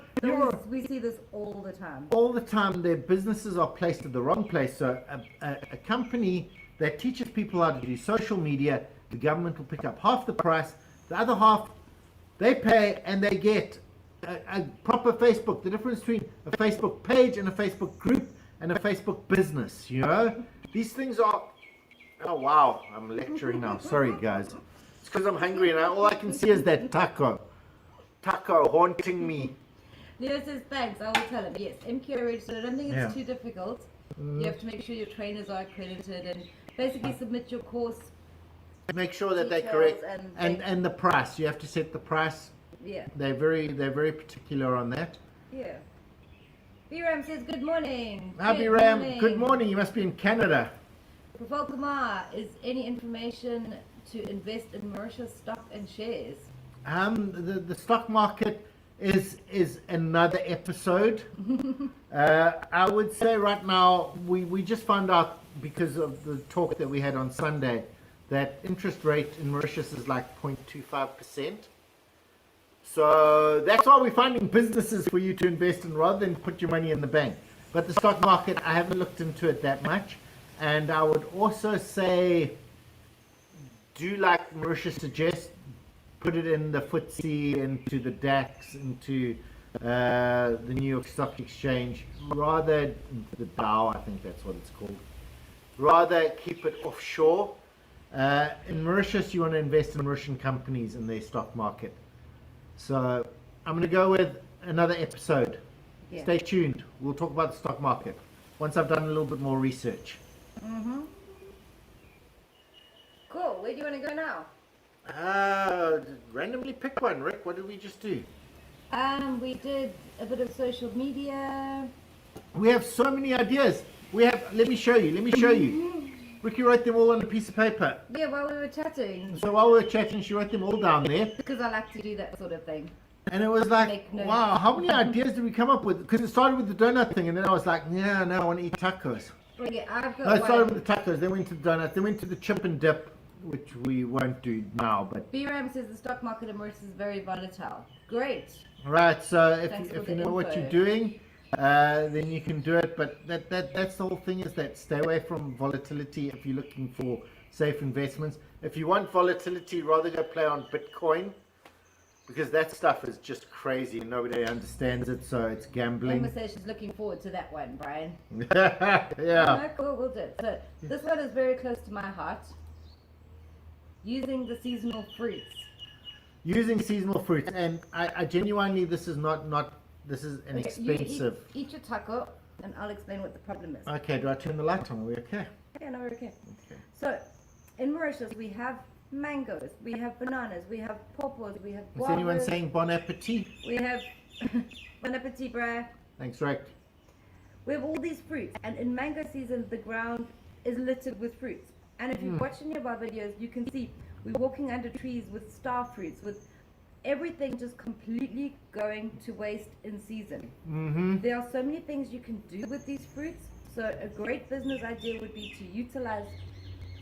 We see this all the time. All the time, their businesses are placed at the wrong place. So a company that teaches people how to do social media, the government will pick up half the price. The other half, they pay and they get a proper Facebook. The difference between a Facebook page and a Facebook group and a Facebook business, you know? These things are... Oh, wow. I'm lecturing now. Sorry, guys. It's because I'm hungry and all I can see is that taco. Taco haunting me. Leo says, thanks, I will tell him. Yes, MQA registered. I don't think it's too difficult. You have to make sure your trainers are accredited and basically submit your course. Make sure that they're details correct. And the price. You have to set the price. Yeah. They're very particular on that. Yeah. Biram says, good morning. Hi, Biram. Good morning. You must be in Canada. Prafal Kumar, is any information to invest in Mauritius stock and shares? The stock market is another episode. I would say right now we just found out, because of the talk that we had on Sunday, that interest rate in Mauritius is like 0.25%. So that's why we're finding businesses for you to invest in rather than put your money in the bank. But the stock market, I haven't looked into it that much. And I would also say, do like Mauritius suggests, put it in the FTSE, into the DAX, into the New York Stock Exchange, rather the Dow, I think that's what it's called. Rather keep it offshore. In Mauritius, you want to invest in Mauritian companies in their stock market. So I'm going to go with another episode. Yeah. Stay tuned. We'll talk about the stock market once I've done a little bit more research. Cool. Where do you want to go now? Randomly pick one. Rick, what did we just do? We did a bit of social media. We have so many ideas. Let me show you. Ricky wrote them all on a piece of paper. Yeah, while we were chatting. So while we were chatting, she wrote them all down there. Because I like to do that sort of thing. And it was like, wow, how many ideas did we come up with? Because it started with the donut thing, and then I was like, yeah, no, I want to eat tacos. Okay, I've got no, it started with the tacos, then went to the donuts, then went to the chip and dip, which we won't do now. But B-Ram says the stock market in Mauritius is very volatile. Great. Right, so if you know what you're doing, then you can do it. But that's the whole thing, is that stay away from volatility if you're looking for safe investments. If you want volatility, rather go play on Bitcoin, because that stuff is just crazy and nobody understands it, so it's gambling. Emma says she's looking forward to that one, Brian. Yeah. Oh, cool, we'll do it. So this one is very close to my heart. Using the seasonal fruits. Using seasonal fruits, and I genuinely, this is this is an expensive. Eat your taco, and I'll explain what the problem is. Okay, do I turn the light on? Are we okay? Yeah, no, we're okay. So, in Mauritius, we have mangoes, we have bananas, we have pawpaws, we have guavas. Is anyone saying bon appetit? We have bon appetit, bruh. Thanks, Rick. We have all these fruits, and in mango season, the ground is littered with fruits. And if you watch any of our videos, you can see we're walking under trees with star fruits, with everything just completely going to waste in season. There are so many things you can do with these fruits. So a great business idea would be to utilize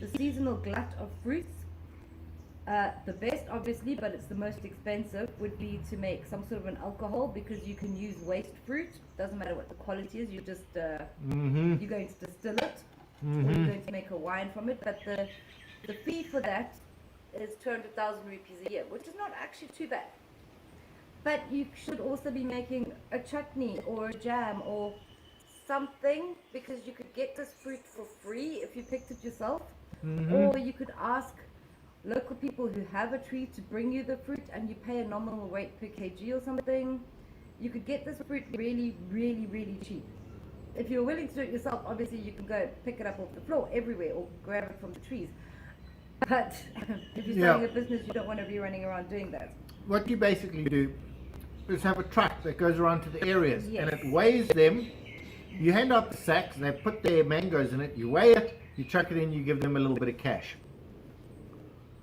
the seasonal glut of fruits. The best, obviously, but it's the most expensive, would be to make some sort of an alcohol, because you can use waste fruit. Doesn't matter what the quality is. You just you're going to distill it, or you're going to make a wine from it. But the fee for that is 200,000 rupees a year, which is not actually too bad. But you should also be making a chutney or a jam or something, because you could get this fruit for free if you picked it yourself, or you could ask local people who have a tree to bring you the fruit, and you pay a nominal rate per kg or something. You could get this fruit really, really, really cheap. If you're willing to do it yourself, obviously you can go pick it up off the floor everywhere or grab it from the trees. But if you're starting a business, you don't want to be running around doing that. What you basically do is have a truck that goes around to the areas, Yes. and it weighs them. You hand out the sacks, they put their mangoes in it, you weigh it, you chuck it in, you give them a little bit of cash.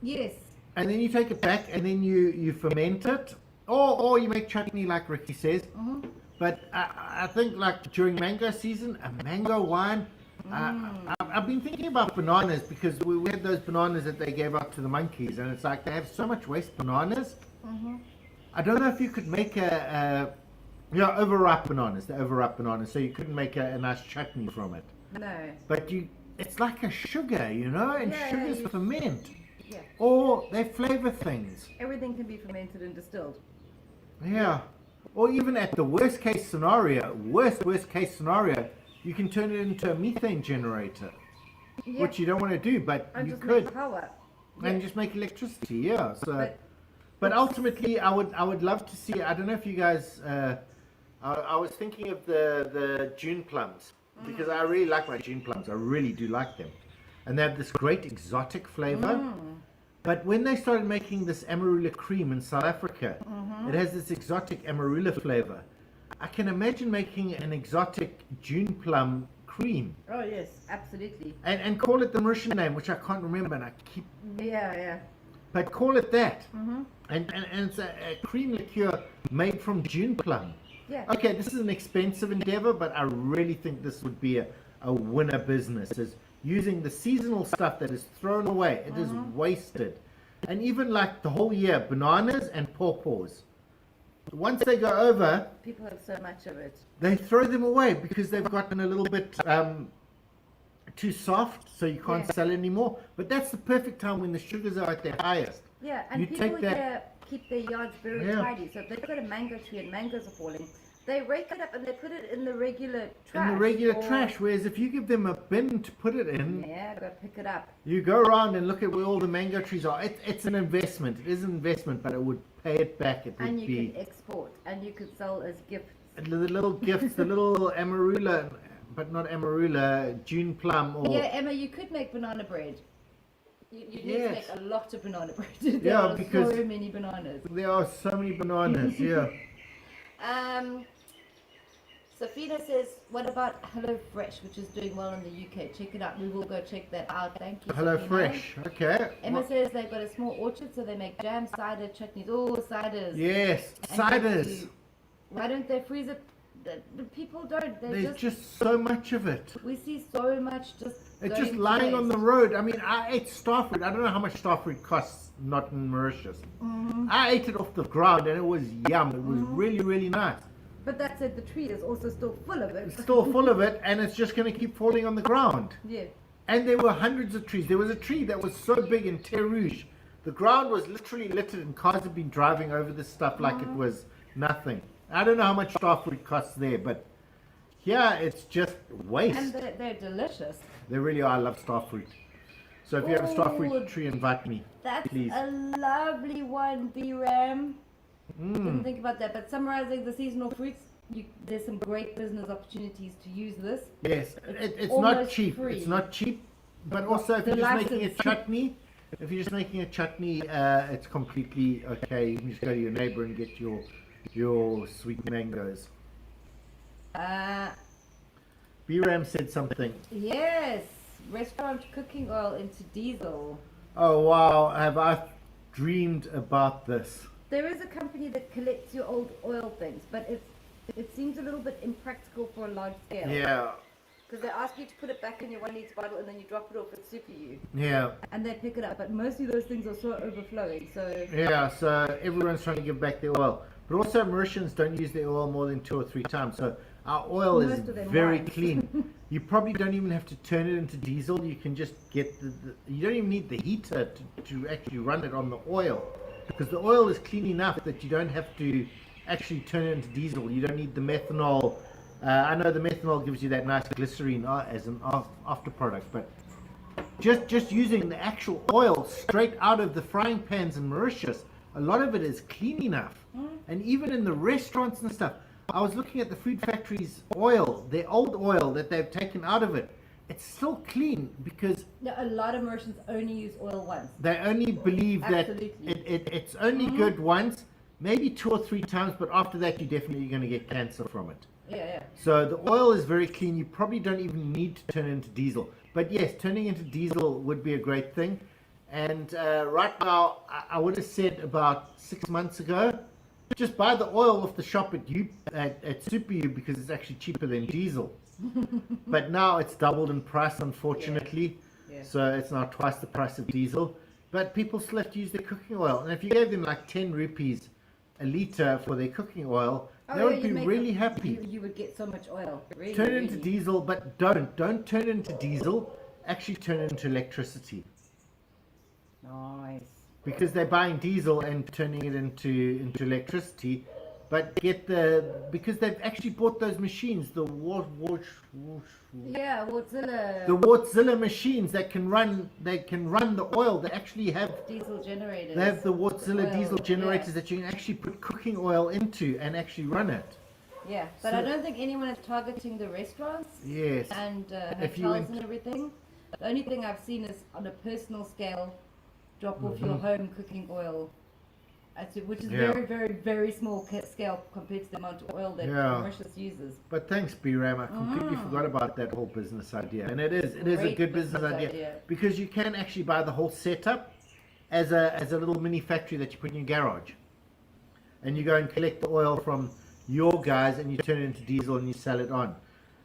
Yes. And then you take it back, and then you ferment it, or you make chutney like Ricky says. But I think like during mango season, a mango wine. I've been thinking about bananas, because we had those bananas that they gave out to the monkeys, and it's like they have so much waste bananas. I don't know if you could make overripe bananas, the overripe bananas, so you couldn't make a nice chutney from it. No. But it's like a sugar, and sugars ferment. Yeah. Or they flavor things. Everything can be fermented and distilled. Yeah. Or even at the worst case scenario, worst case scenario, you can turn it into a methane generator, which you don't want to do, but And you just could. make power. And just make electricity, yeah. So, but ultimately, I would love to see. I don't know if you guys. I was thinking of the June plums, because I really like my June plums. I really do like them, and they have this great exotic flavor. But when they started making this amarula cream in South Africa, it has this exotic amarula flavor. I can imagine making an exotic June plum cream. Oh yes, absolutely. And call it the Mauritian name, which I can't remember, and I keep. Yeah. But call it that. And it's a cream liqueur made from June plum. Yeah. Okay, this is an expensive endeavor, but I really think this would be a winner business. Is using the seasonal stuff that is thrown away. It is wasted. And even like the whole year, bananas and pawpaws. Once they go over, People have so much of it. they throw them away because they've gotten a little bit too soft, so you can't sell anymore. But that's the perfect time when the sugars are at their highest. Yeah, and You people take that- here keep their yards very tidy. So if they've got a mango tree and mangoes are falling, they rake it up and they put it in the regular trash. In the regular or- trash, whereas if you give them a bin to put it in, Yeah, go pick it up. you go around and look at where all the mango trees are. It's an investment. It is an investment, but it would pay it back. It would And you be can export and you could sell as gifts. the little gifts, the little amarula, but not amarula, June plum, or Yeah, Emma, you could make banana bread. You need to Yes. make a lot of banana bread. There Yeah, are because- so many bananas. there are so many bananas. Yeah. Safina says, what about Hello Fresh, which is doing well in the UK? Check it out. We will go check that out. Thank you, Hello Safina. Fresh. Okay. Emma says they've got a small orchard, so they make jam, cider, chutneys. Oh, ciders. Yes, And ciders. coffee. Why don't they freeze it? The people don't. They There's just so much of it. we see so much just. It's going just to lying on the waste. road. I mean, I ate starfruit. I don't know how much starfruit costs, not in Mauritius. I ate it off the ground, and it was yum. It was really, really nice. But that said, the tree is also still full of it. It's still full of it, and it's just going to keep falling on the ground. Yeah. And there were hundreds of trees. There was a tree that was so big in Terre Rouge. The ground was literally littered, and cars had been driving over this stuff like it was nothing. I don't know how much starfruit costs there, but here it's just waste. And they're delicious. They really are. I love starfruit. So if you have a starfruit tree, invite me, That's please. a lovely one, B-Ram. Didn't think about that. But summarizing the seasonal fruits, there's some great business opportunities to use this. Yes, it's not almost cheap. free. It's not cheap, but also if The you're just making a license. chutney, it's completely okay. You can just go to your neighbor and get your sweet mangoes. B-Ram said something. Yes, restaurant cooking oil into diesel. Oh wow, have I dreamed about this? There is a company that collects your old oil things, but it seems a little bit impractical for a large scale. Yeah, Because they ask you to put it back in your 1 litre bottle and then you drop it off at Super U. yeah, And they pick it up, but mostly those things are so overflowing. So yeah. So everyone's trying to give back their oil, but also Mauritians don't use their oil more than 2 or 3 times. So our oil is Most of them very won't. clean. You probably don't even have to turn it into diesel. You can just get you don't even need the heater to actually run it on the oil, because the oil is clean enough that you don't have to actually turn it into diesel. You don't need the methanol. I know the methanol gives you that nice glycerine as an after product, but just using the actual oil straight out of the frying pans in Mauritius, a lot of it is clean enough. And even in the restaurants and stuff, I was looking at the food factories' oil, their old oil that they've taken out of it. It's still clean because yeah, a lot of Mauritians only use oil once. they only believe Absolutely. that it's only good once, maybe 2 or 3 times, but after that you're definitely going to get cancer from it. Yeah. So the oil is very clean. You probably don't even need to turn it into diesel. But yes, turning into diesel would be a great thing. And right now, I would have said about 6 months ago, just buy the oil off the shop at Super U, because it's actually cheaper than diesel. But now it's doubled in price, unfortunately. Yeah. So it's now twice the price of diesel. But people still have to use their cooking oil. And if you gave them like 10 rupees a litre for their cooking oil, they would be really happy. You would get so much oil. Really, Turn it into diesel, but don't turn it into diesel. Actually turn it into electricity, Nice. because they're buying diesel and turning it into electricity. But because they've actually bought those machines, the Yeah, Wartzilla. Wartzilla machines that can run the oil. They actually have Diesel generators. They have the Wartzilla Oil, diesel generators yeah. that you can actually put cooking oil into and actually run it. Yeah, but So- I don't think anyone is targeting the restaurants Yes. and If you hotels went- and everything. The only thing I've seen is on a personal scale, drop off your home cooking oil, which is Yeah. very, very, very small scale compared to the amount of oil that Yeah. Mauritius uses. But thanks, B-Ram. I completely forgot about that whole business idea. And it is a Great good business business idea, idea. because you can actually buy the whole setup as a little mini factory that you put in your garage. And you go and collect the oil from your guys and you turn it into diesel and you sell it on.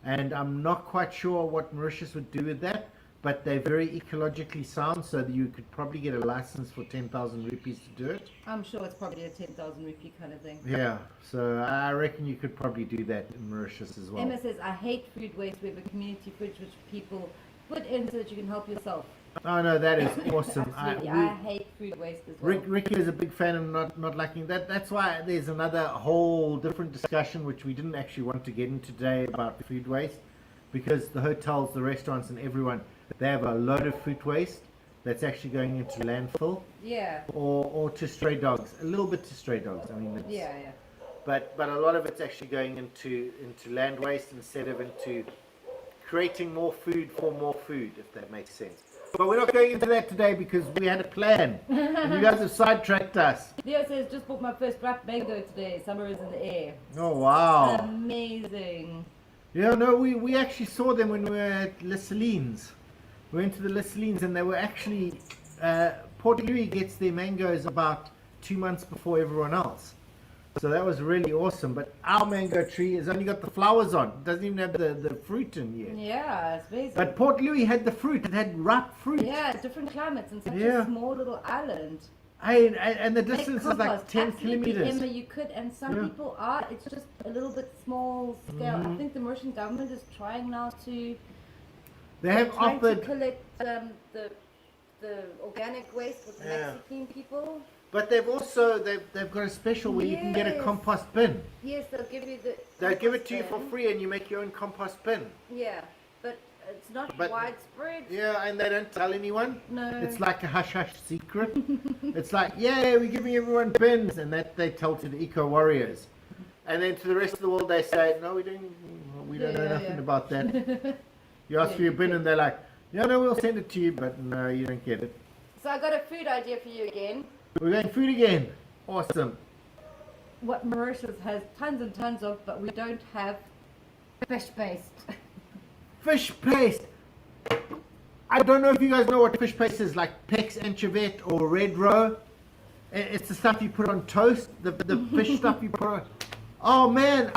And I'm not quite sure what Mauritius would do with that, but they're very ecologically sound, so that you could probably get a license for 10,000 rupees to do it. I'm sure it's probably a 10,000 rupee kind of thing. Yeah, so I reckon you could probably do that in Mauritius as well. Emma says, I hate food waste. We have a community fridge which people put in so that you can help yourself. Oh no, that is awesome. Absolutely. I hate food waste as well. Ricky is a big fan of not liking that. That's why there's another whole different discussion which we didn't actually want to get into today about food waste, because the hotels, the restaurants, and everyone, they have a load of food waste that's actually going into landfill Yeah. or to stray dogs. A little bit to stray dogs. I mean, Yeah. but a lot of it's actually going into land waste instead of into creating more food for more food, if that makes sense. But we're not going into that today because we had a plan. And you guys have sidetracked us. Leo says, just bought my first wrapped mango today. Summer is in the air. Oh, wow. Amazing. Yeah, no, we actually saw them when we were at Les Salines. We went to the Les Salines and they were actually... Port Louis gets their mangoes about 2 months before everyone else. So that was really awesome. But our mango tree has only got the flowers on. It doesn't even have the fruit in yet. Yeah, it's amazing. But Port Louis had the fruit. It had ripe fruit. Yeah, different climates and such Yeah. a small little island. And the Make distance is like compost. 10 Absolutely, kilometers. Emma, you could, and some Yeah. people are. It's just a little bit small scale. I think the Mauritian government is trying now to They have trying to offered, collect the organic waste with the Yeah. Mexican people. but they've got a special where you can get a Yes. compost bin. Yes, they'll give you the. They'll give it to you for compost free and you make your own compost bin. bin. Yeah, but it's not But- widespread. Yeah, and they don't tell anyone. No. It's like a hush-hush secret. It's like, yeah, we're giving everyone bins, and that they tell to the eco warriors. And then to the rest of the world they say, no, we don't know Yeah, nothing yeah. about that. You ask Yeah, for your you bin get- and they're like, yeah, no, we'll send it to you, but no, you don't get it. So I got a food idea for you again. We're going food again. Awesome. What Mauritius has tons and tons of, but we don't have fish paste. Fish paste. I don't know if you guys know what fish paste is, like Pex Anchovette or Red Roe. It's the stuff you put on toast, the fish stuff you put on. Oh man,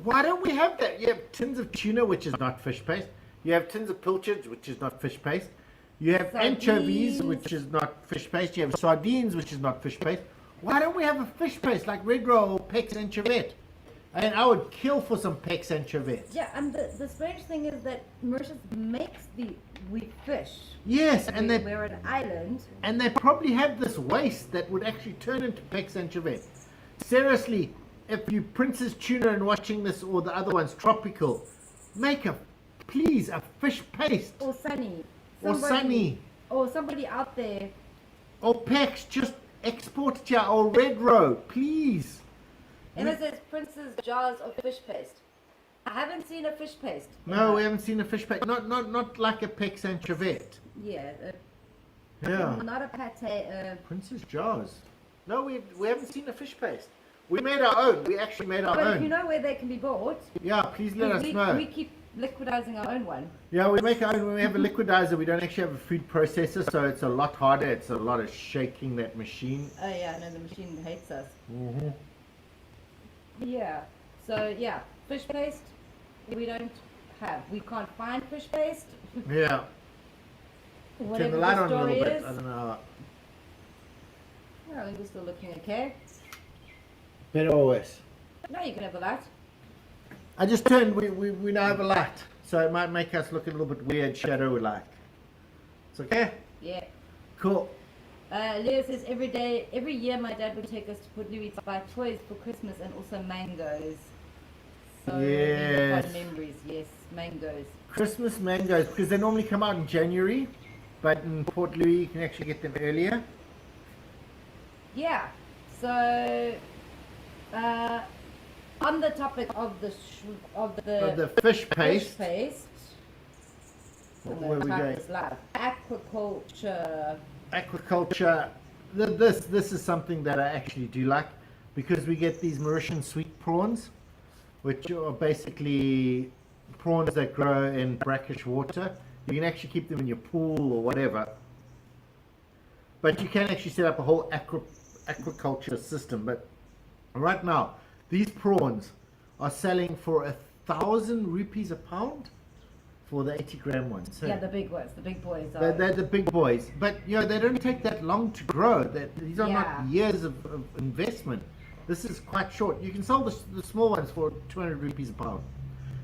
why don't we have that? You have tins of tuna, which is not fish paste. You have tins of pilchards, which is not fish paste. You have anchovies, which is not fish paste. You have sardines, which is not fish paste. Why don't we have a fish paste like Red Roe or Pex Anchovette? And I would kill for some Pex Anchovette. Yeah, and the strange thing is that Mauritius makes the wheat fish. Yes, and we're an island. And they probably have this waste that would actually turn into Pex Anchovette. Seriously, if you Princess Tuna and watching this, or the other one's Tropical, make please a fish paste. Or Sunny. Or somebody out there. Or Pex, just export it here. Or Red Roe, please. Emma says Prince's jars of fish paste. I haven't seen a fish paste. No, we haven't seen a fish paste. Not like a Pex Anchovette. Yeah. Yeah. Not a pate. Prince's jars. No, we haven't seen a fish paste. We made our own. We actually made our own. But if you know where they can be bought, yeah, please let us know. We keep liquidizing our own one. Yeah, we make our own. When we have a liquidizer, we don't actually have a food processor, so it's a lot harder. It's a lot of shaking that machine. Oh yeah, no, the machine hates us. Mm-hmm. Yeah. So yeah, fish paste we don't have. We can't find fish paste. Yeah. Whatever Turn the light the on a story little bit. is. I don't know. Well, I think we're still looking okay. Better or worse? No, you can have a light. I just turned. We now have a light, so it might make us look a little bit weird, shadow-like. It's okay. Yeah. Cool. Leo says every year my dad would take us to Port Louis to buy toys for Christmas and also mangoes. So Yes. fun memories, yes, mangoes. Christmas mangoes, because they normally come out in January, but in Port Louis you can actually get them earlier. Yeah. So on the topic of the Fish paste. fish paste. Where we going? Aquaculture. Aquaculture. This is something that I actually do like, because we get these Mauritian sweet prawns, which are basically prawns that grow in brackish water. You can actually keep them in your pool or whatever, but you can actually set up a whole aquaculture system. But right now, these prawns are selling for 1,000 rupees a pound for the 80-gram ones. So Yeah, the big ones, the big boys. they're the big boys, but they don't take that long to grow. These are not years of investment. This is quite short. You can sell the small ones for 200 rupees a pound,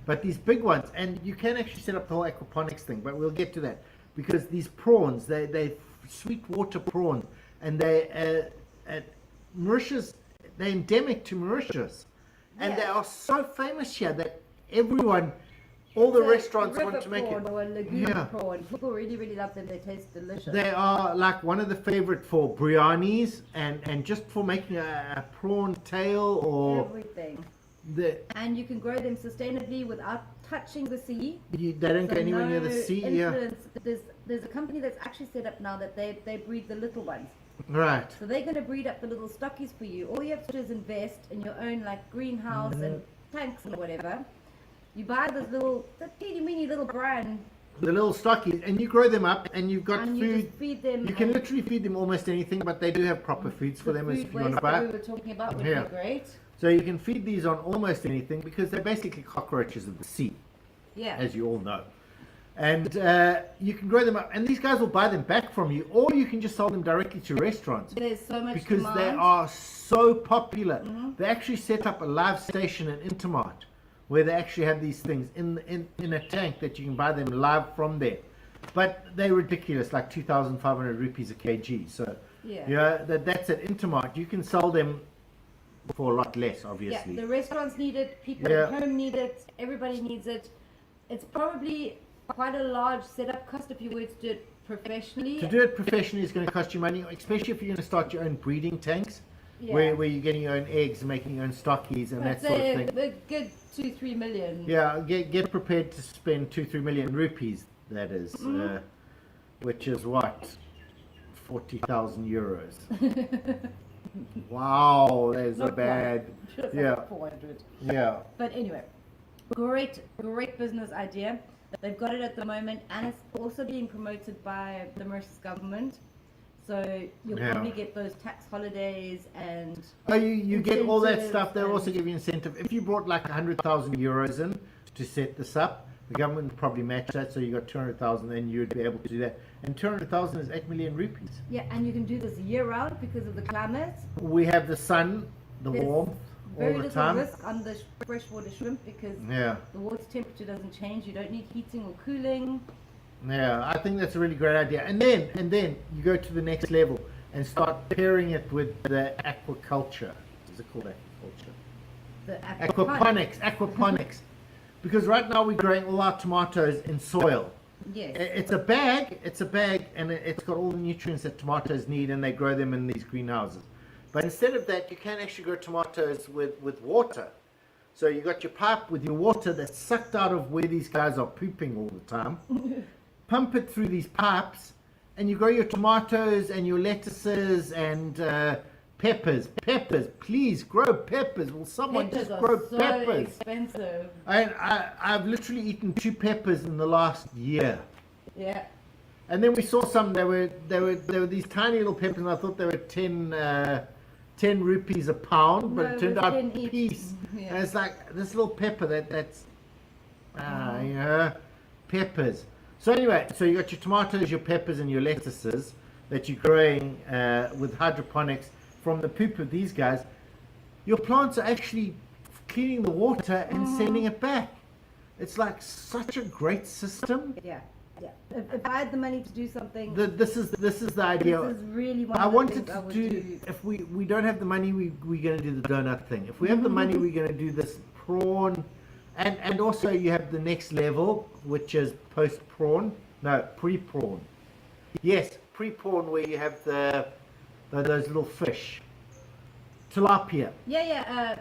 but these big ones, and you can actually set up the whole aquaponics thing. But we'll get to that, because these prawns, they sweet water prawns, and they at Mauritius, they're endemic to Mauritius, and they are so famous here that everyone. All the restaurants want to make it. Or a lagoon prawn. People really, really love them. They taste delicious. They are like one of the favorite for biryanis and just for making a prawn tail or everything. And you can grow them sustainably without touching the sea. They don't go anywhere near the sea. Influence. There's a company that's actually set up now that they breed the little ones. Right. So they're going to breed up the little stockies for you. All you have to do is invest in your own like greenhouse and tanks and whatever. You buy this teeny weeny little brand. The little stockies, and you grow them up, and you've got and food. You just feed them. You can literally feed them almost anything, but they do have proper foods for them if you want to buy. We were talking about would be great. So you can feed these on almost anything, because they're basically cockroaches of the sea. Yeah. As you all know. And you can grow them up, and these guys will buy them back from you, or you can just sell them directly to restaurants. There's so much because demand. They are so popular. They actually set up a live station in Intermart, where they actually have these things in a tank that you can buy them live from there. But they're ridiculous, like 2,500 rupees a kg. So that's at Intermart. You can sell them for a lot less, obviously. Yeah, the restaurants need it, people at home need it, everybody needs it. It's probably quite a large setup cost if you were to do it professionally. To do it professionally is going to cost you money, especially if you're going to start your own breeding tanks, where you're getting your own eggs and making your own stockies and that sort of thing. A good 2-3 million. Yeah, get prepared to spend 2-3 million rupees, that is, which is what? 40,000 euros. Wow, there's Not a bad. Just Yeah. like 400. Yeah. But anyway, Great business idea. They've got it at the moment, and it's also being promoted by the Mauritius government. So you'll Yeah. probably get those tax holidays and Oh, you get all that stuff. They'll and- also give you incentive. If you brought like 100,000 euros in to set this up, the government would probably match that. So you got 200,000, then you'd be able to do that. And 200,000 is 8 million rupees. yeah, and you can do this year round because of the climate. We have the sun, the There's warmth, Very all the little time. risk on the freshwater shrimp because Yeah, the water temperature doesn't change. You don't need heating or cooling. yeah. I think that's a really great idea. And then you go to the next level and start pairing it with the aquaculture. Is it called aquaculture? The Aquaponics. Because right now we're growing all our tomatoes in soil. Yes. It's a bag, and it's got all the nutrients that tomatoes need, and they grow them in these greenhouses. But instead of that, you can actually grow tomatoes with water. So you got your pipe with your water that's sucked out of where these guys are pooping all the time. Pump it through these pipes, and you grow your tomatoes and your lettuces and peppers. Peppers, please grow peppers. Will someone Peppers just are grow so peppers? expensive. I've literally eaten 2 peppers in the last year. Yeah. And then we saw some. There were these tiny little peppers, and I thought they were 10 rupees a pound, but No, it it turned was out 10 each. piece. Yeah. And it's like this little pepper that's you know, peppers. So anyway, so you got your tomatoes, your peppers, and your lettuces that you're growing with hydroponics from the poop of these guys. Your plants are actually cleaning the water and sending it back. It's like such a great system. Yeah. Yeah. If I had the money to do something, This is the idea. this is really one I of the wanted things I to would do, if we don't have the money, we're going to do the donut thing. If we have the money, we're going to do this prawn. And also you have the next level, which is post-prawn. No, pre-prawn. Yes, pre-prawn, where you have those little fish. Tilapia.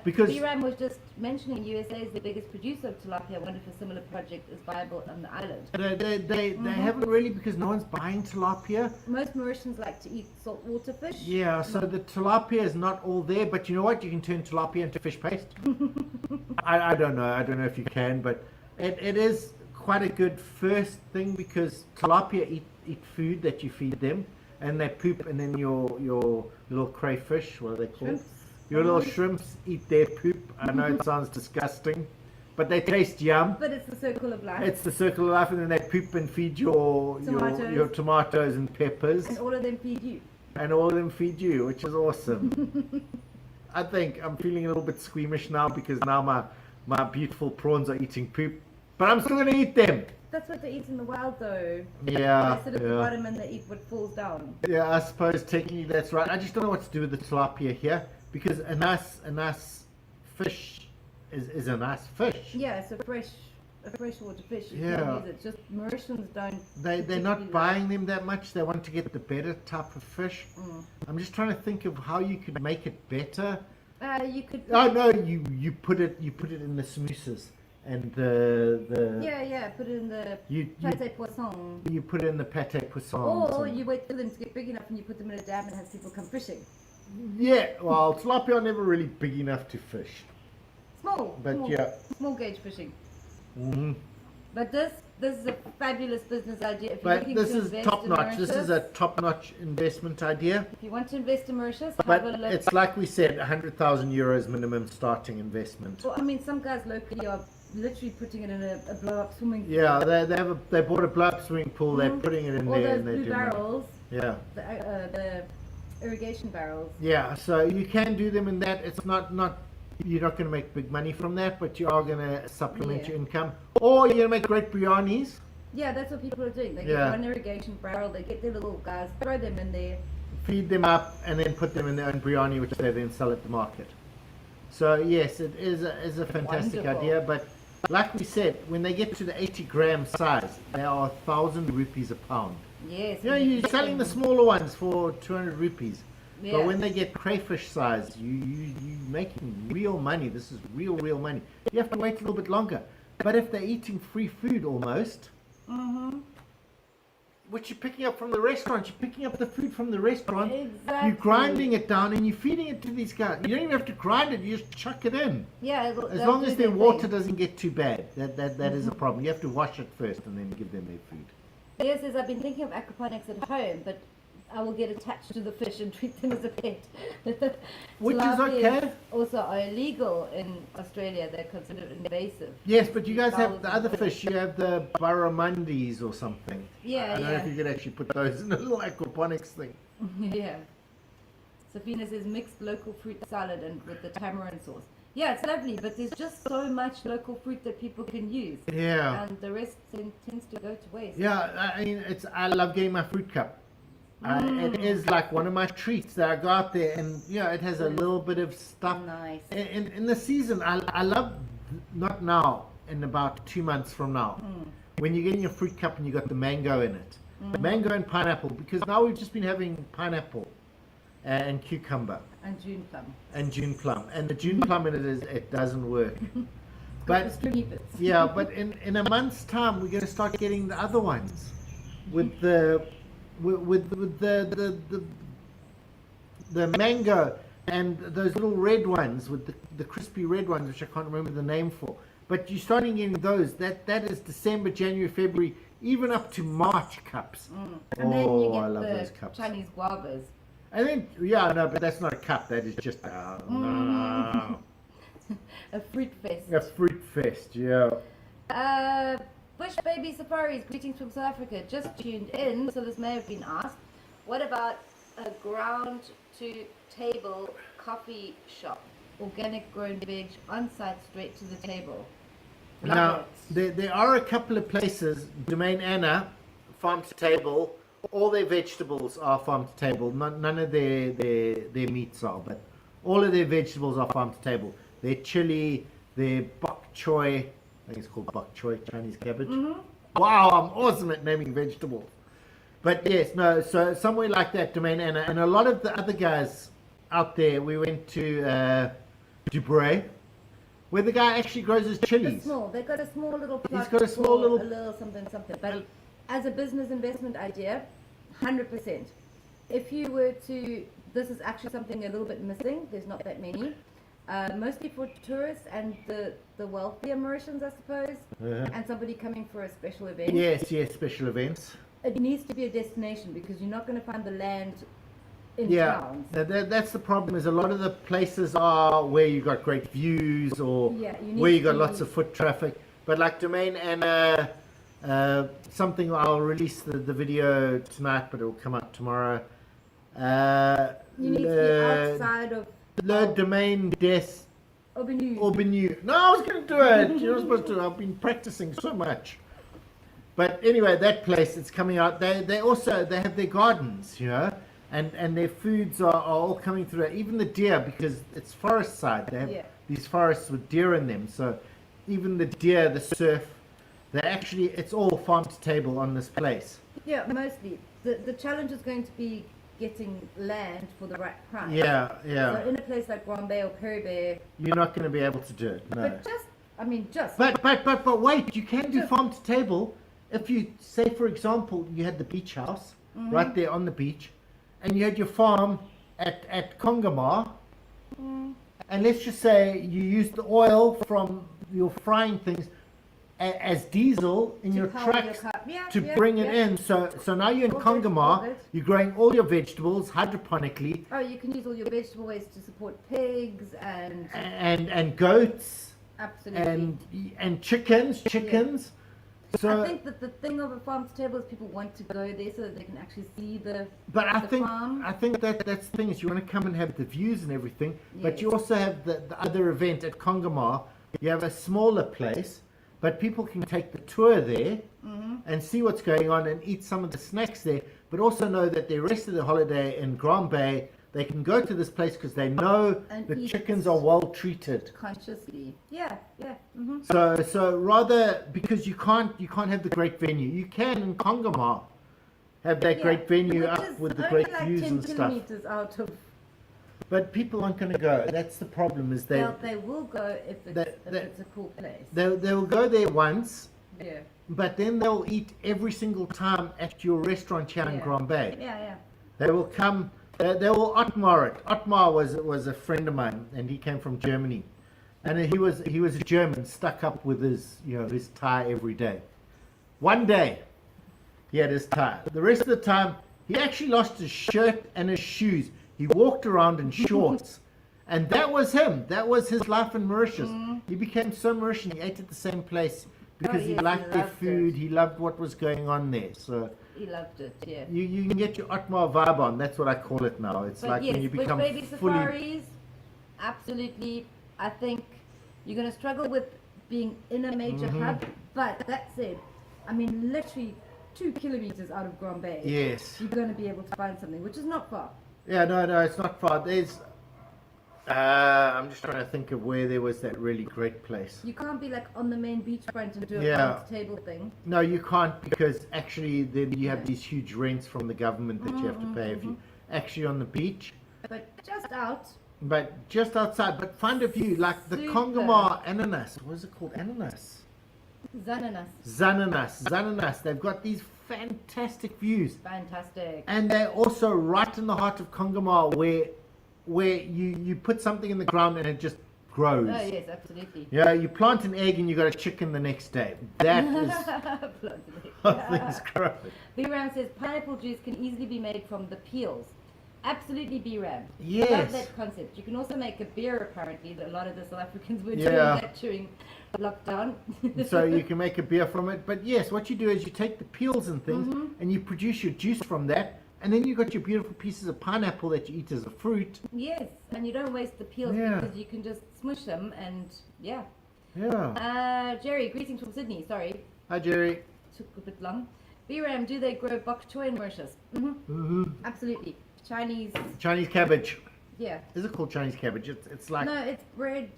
Because- B-Ram was just mentioning USA is the biggest producer of tilapia. I wonder if a similar project is viable on the island. They haven't really, because no one's buying tilapia. Most Mauritians like to eat saltwater fish. Yeah, so the tilapia is not all there, but you know what? You can turn tilapia into fish paste. I don't know. I don't know if you can, but it is quite a good first thing, because tilapia eat food that you feed them, and they poop, and then your little crayfish, what are they called? Shrimps. Your little shrimps eat their poop. I know it sounds disgusting, but they taste yum. But it's the circle of life. It's the circle of life, and then they poop and feed your tomatoes and peppers. And all of them feed you. And all of them feed you, which is awesome. I think I'm feeling a little bit squeamish now, because now my beautiful prawns are eating poop. But I'm still going to eat them. That's what they eat in the wild, though. Yeah, They sit at the bottom and they eat what falls down. Yeah, I suppose technically that's right. I just don't know what to do with the tilapia here, because a nice fish is a nice fish. Yeah, it's a freshwater fish. You Yeah. can use it. Just Mauritians don't. They're particularly not buying them that much. They want to get the better type of fish. I'm just trying to think of how you could make it better. You could. Oh no, you put it in the samousas and the Yeah. Put it in the you pâté poisson. you put it in the pâté poisson. Or you wait for them to get big enough and you put them in a dam and have people come fishing. Yeah, well, tilapia are never really big enough to fish. Small. But small, yeah. Small gauge fishing. Hmm. But this is a fabulous business idea. If you're But looking this to is invest top in notch. This is a Mauritius, top notch investment idea. If you want to invest in Mauritius, But have a look. it's like we said, 100,000 euros minimum starting investment. Well, I mean, some guys locally are literally putting it in a blow-up swimming pool. Yeah, they bought a blow-up swimming pool. They're putting it in Or there, those and they're blue doing that. barrels, Yeah, the irrigation barrels. yeah. So you can do them in that. It's not you're not going to make big money from that, but you are going to supplement Yeah. your income, or you're going to make great biryanis. Yeah, that's what people are doing. They Yeah. get one irrigation barrel, they get their little guys, throw them in there. Feed them up, and then put them in their own biryani, which they then sell at the market. So yes, it is a fantastic Wonderful. idea. But like we said, when they get to the 80-gram size, they are 1,000 rupees a pound. Yes. You know, and you're fish selling the them. smaller ones for 200 rupees. Yeah. But when they get crayfish size, you making real money. This is real money. You have to wait a little bit longer. But if they're eating free food almost, which you're picking up from the restaurant. You're picking up the food from the restaurant. Exactly. You're grinding it down and you're feeding it to these guys. You don't even have to grind it. You just chuck it in. Yeah. As long as their water doesn't get too bad. That is a problem. You have to wash it first and then give them their food. Yes, I've been thinking of aquaponics at home, but I will get attached to the fish and treat them as a pet. Which is Tilapias okay. Also are illegal in Australia. They're considered invasive. Yes, but you guys have the other fish. You have the barramundis or something. Yeah, I don't know if you could actually put those in a little aquaponics thing. Yeah. Safina says mixed local fruit salad and with the tamarind sauce. Yeah, it's lovely, but there's just so much local fruit that people can use. Yeah. And the rest tends to go to waste. Yeah, I mean, I love getting my fruit cup. It is like one of my treats that I go out there and, it has a little bit of stuff. Nice. In the season, I love, not now, in about 2 months from now, when you're getting your fruit cup and you got the mango in it. Mango and pineapple, because now we've just been having pineapple and cucumber. And June plum. And June plum. And the June plum in it doesn't work. But stringy bits. Yeah, but in a month's time, we're going to start getting the other ones with the mango and those little red ones with the crispy red ones, which I can't remember the name for. But you're starting getting those. That is December, January, February, even up to March cups. And then you get I love the those cups. Chinese guavas. And then, no, but that's not a cup. That is just no. A fruit fest. A fruit fest, yeah. Bush Baby Safaris, greetings from South Africa. Just tuned in, so this may have been asked. What about a ground to table coffee shop? Organic grown veg on site straight to the table. Now, there are a couple of places, Domain Anna, farm to table. All their vegetables are farm to table. None of their meats are, but all of their vegetables are farm to table. Their chili, their bok choy, I think it's called bok choy, Chinese cabbage. Wow, I'm awesome at naming vegetables. But yes, no, so somewhere like that, Domain Anna, and a lot of the other guys out there, we went to Dubrae, where the guy actually grows his chilies. They've got a small little plot. He's got a small little something. But as a business investment idea, 100%. If you were to, this is actually something a little bit missing. There's not that many. Mostly for tourists and the wealthier Mauritians, I suppose, and somebody coming for a special event. Yes, special events. It needs to be a destination because you're not going to find the land in towns. That's the problem. Is a lot of the places are where you got great views or where you got lots of foot traffic. But like Domain and something, I'll release the video tonight, but it will come out tomorrow. You need to be outside of Le Domaine des Aubigny. No, I was going to do it. You're supposed to. I've been practicing so much. But anyway, that place, it's coming out. They also have their gardens, and their foods are all coming through. Even the deer, because it's forest side. They have these forests with deer in them. So even the deer, the surf, it's all farm to table on this place. Yeah, mostly. The challenge is going to be getting land for the right price. Yeah. So in a place like Grand Bay or Perry Bay, you're not going to be able to do it. No. But wait, you can do farm to table if you say, for example, you had the beach house right there on the beach, and you had your farm at Congamar, and let's just say you used the oil from your frying things as diesel in your trucks to bring it in. So now you're in Congamar, you're growing all your vegetables hydroponically. Oh, you can use all your vegetable waste to support pigs and goats. Absolutely. And chickens. So I think that the thing of a farm to table is people want to go there so that they can actually see the farm. I think that's the thing is you want to come and have the views and everything, but you also have the other event at Congamar. You have a smaller place, but people can take the tour there and see what's going on and eat some of the snacks there, but also know that the rest of the holiday in Grand Bay, they can go to this place because they know the chickens are well treated. Consciously. So rather, because you can't have the great venue. You can in Congamar have that great venue up with the great views and stuff. Kilometers out of. But people aren't going to go. That's the problem. Is they will go if it's a cool place. They will go there once. Yeah. but then they'll eat every single time at your restaurant here in Yeah. Grand Bay. Yeah. They will come. They will Otmar it. Otmar was a friend of mine, and he came from Germany, and he was a German stuck up with his tie every day. One day, he had his tie. The rest of the time, he actually lost his shirt and his shoes. He walked around in shorts, and that was him. That was his life in Mauritius. He became so Mauritian. He ate at the same place because he yes, liked he their loved food. it. He loved what was going on there. So. He loved it, yeah. You can get your Otmar vibe on. That's what I call it now. It's But like yes, when you with become baby fully. safaris, absolutely. I think you're going to struggle with being in a major hub. But that said, I mean, literally 2 kilometers out of Grand Bay, Yes. you're going to be able to find something, which is not far. Yeah, no, it's not far. There's. I'm just trying to think of where there was that really great place. You can't be like on the main beachfront and do a Yeah. bounce table thing. No, you can't, because actually then you have these huge rents from the government that you have to pay if you actually on the beach. But just out, But just outside, but find a view like the Super. Kongamar ananas. What is it called? Ananas. Zananas. Zananas. They've got these fantastic views. Fantastic. And they're also right in the heart of Kongamar where you put something in the ground and it just grows. Oh, yes, absolutely. Yeah, you plant an egg and you got a chicken the next day. That is how things grow. B-Ram says pineapple juice can easily be made from the peels. Absolutely, B-Ram. I Yes. love that concept. You can also make a beer, apparently. A lot of the South Africans were doing Yeah. that during lockdown. So you can make a beer from it. But yes, what you do is you take the peels and things and you produce your juice from that. And then you got your beautiful pieces of pineapple that you eat as a fruit. Yes, and you don't waste the peels Yeah. because you can just smush them and, yeah. Yeah. Jerry, greetings from Sydney. Sorry, Hi, Jerry. took a bit long. B-Ram, do they grow bok choy in Mauritius? Absolutely. Chinese, Chinese cabbage. yeah. Is it called Chinese cabbage? It's like... No, it's bread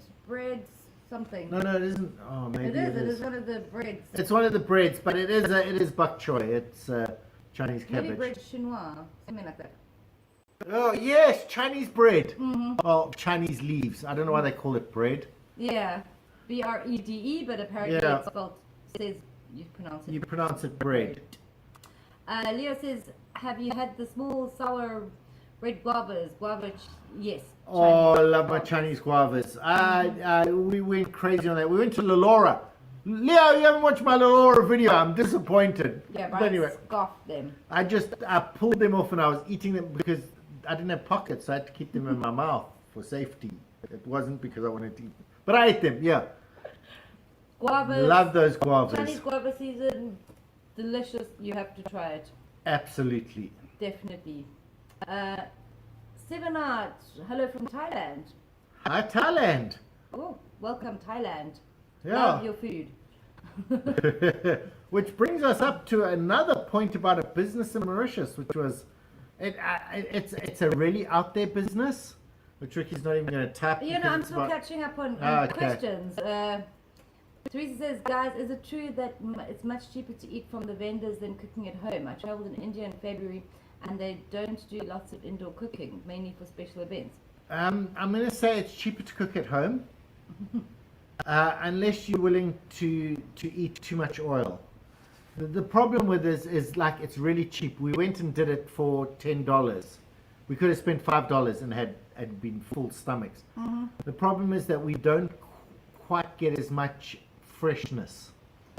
something. No, it isn't. Oh, maybe It is one of the breads. It's one of the breads, but it is bok choy. It's Chinese Maybe cabbage. bread chinois, something like that. Oh yes, Chinese bread. Oh, Chinese leaves. I don't know why they call it bread. Yeah, B-R-E-D-E, but apparently Yeah. it's spelled, says, you pronounce it. You pronounce it bread. Leo says, have you had the small sour red guavas? Yes. Oh, I Chinese love my guavas. Chinese guavas. We went crazy on that. We went to Lalora. Leo, you haven't watched my Lalora video. I'm disappointed. Yeah, But right. anyway, Scoffed them. I pulled them off and I was eating them because I didn't have pockets, so I had to keep them in my mouth for safety. It wasn't because I wanted to eat them. But I ate them, yeah. Guavas. Love those guavas. Chinese guava season. Delicious. You have to try it. Absolutely. Definitely. Seven Art. Hello from Thailand. Hi, Thailand. Oh, welcome Thailand. Yeah. Love your food. Which brings us up to another point about a business in Mauritius, which was, it's a really out there business, which Ricky's not even going to tap. You know, because I'm it's still about- catching up on Okay. questions. Teresa says, guys, is it true that it's much cheaper to eat from the vendors than cooking at home? I traveled in India in February and they don't do lots of indoor cooking, mainly for special events. I'm going to say it's cheaper to cook at home, unless you're willing to eat too much oil. The problem with this is like it's really cheap. We went and did it for $10. We could have spent $5 and had been full stomachs. The problem is that we don't quite get as much freshness.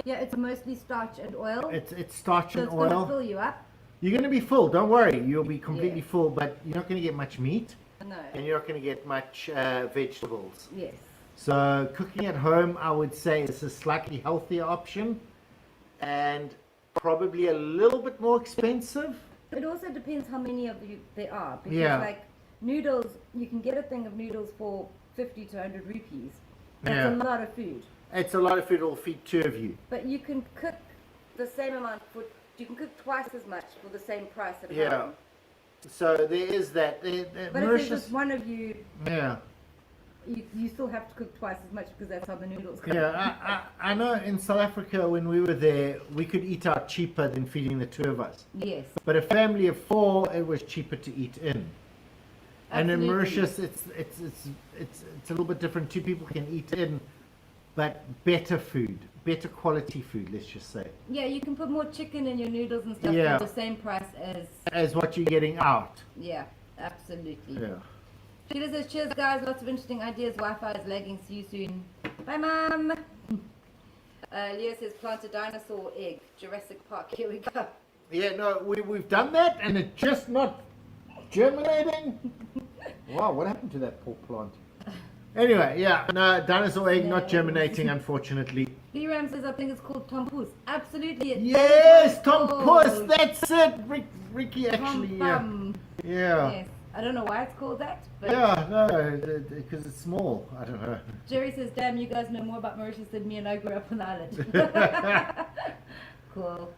Yeah, it's mostly starch and oil. It's starch so and it's going to oil. fill you up. You're going to be full. Don't worry. You'll be completely Yeah. full, but you're not going to get much meat, No. and you're not going to get much vegetables. Yes. So cooking at home, I would say, is a slightly healthier option, and probably a little bit more expensive. It also depends how many of you there are. Because Yeah. like noodles, you can get a thing of noodles for 50 to 100 rupees. That's Yeah. a lot of food. It's a lot of food. It'll feed two of you. But you can cook the same amount for, you can cook twice as much for the same price at Yeah. home. So there is that. But if there's Mauritius, just one of you, yeah, you still have to cook twice as much because that's how the noodles come. yeah. I know in South Africa when we were there, we could eat out cheaper than feeding the two of us. Yes. But a family of four, it was cheaper to eat in. And in Absolutely. Mauritius, it's a little bit different. Two people can eat in, but better food, better quality food, let's just say. Yeah, you can put more chicken in your noodles and stuff Yeah. for the same price As what you're getting out. Yeah, absolutely. Yeah. Sheila says, cheers guys, lots of interesting ideas. Wi-Fi is lagging. See you soon. Bye, Mum. Leo says, plant a dinosaur egg. Jurassic Park. Here we go. Yeah, no, we've done that and it's just not germinating. Wow, what happened to that poor plant? Anyway, yeah, no, dinosaur egg not germinating, unfortunately. B-Ram says, I think it's called Tompus. Absolutely. Yes, Tom Tompus, that's it. Ricky actually, yeah. Tom. Yeah. Yes. I don't know why it's called that, but Yeah, no, because it's small. I don't know. Jerry says, damn, you guys know more about Mauritius than me and I grew up on the island. Cool.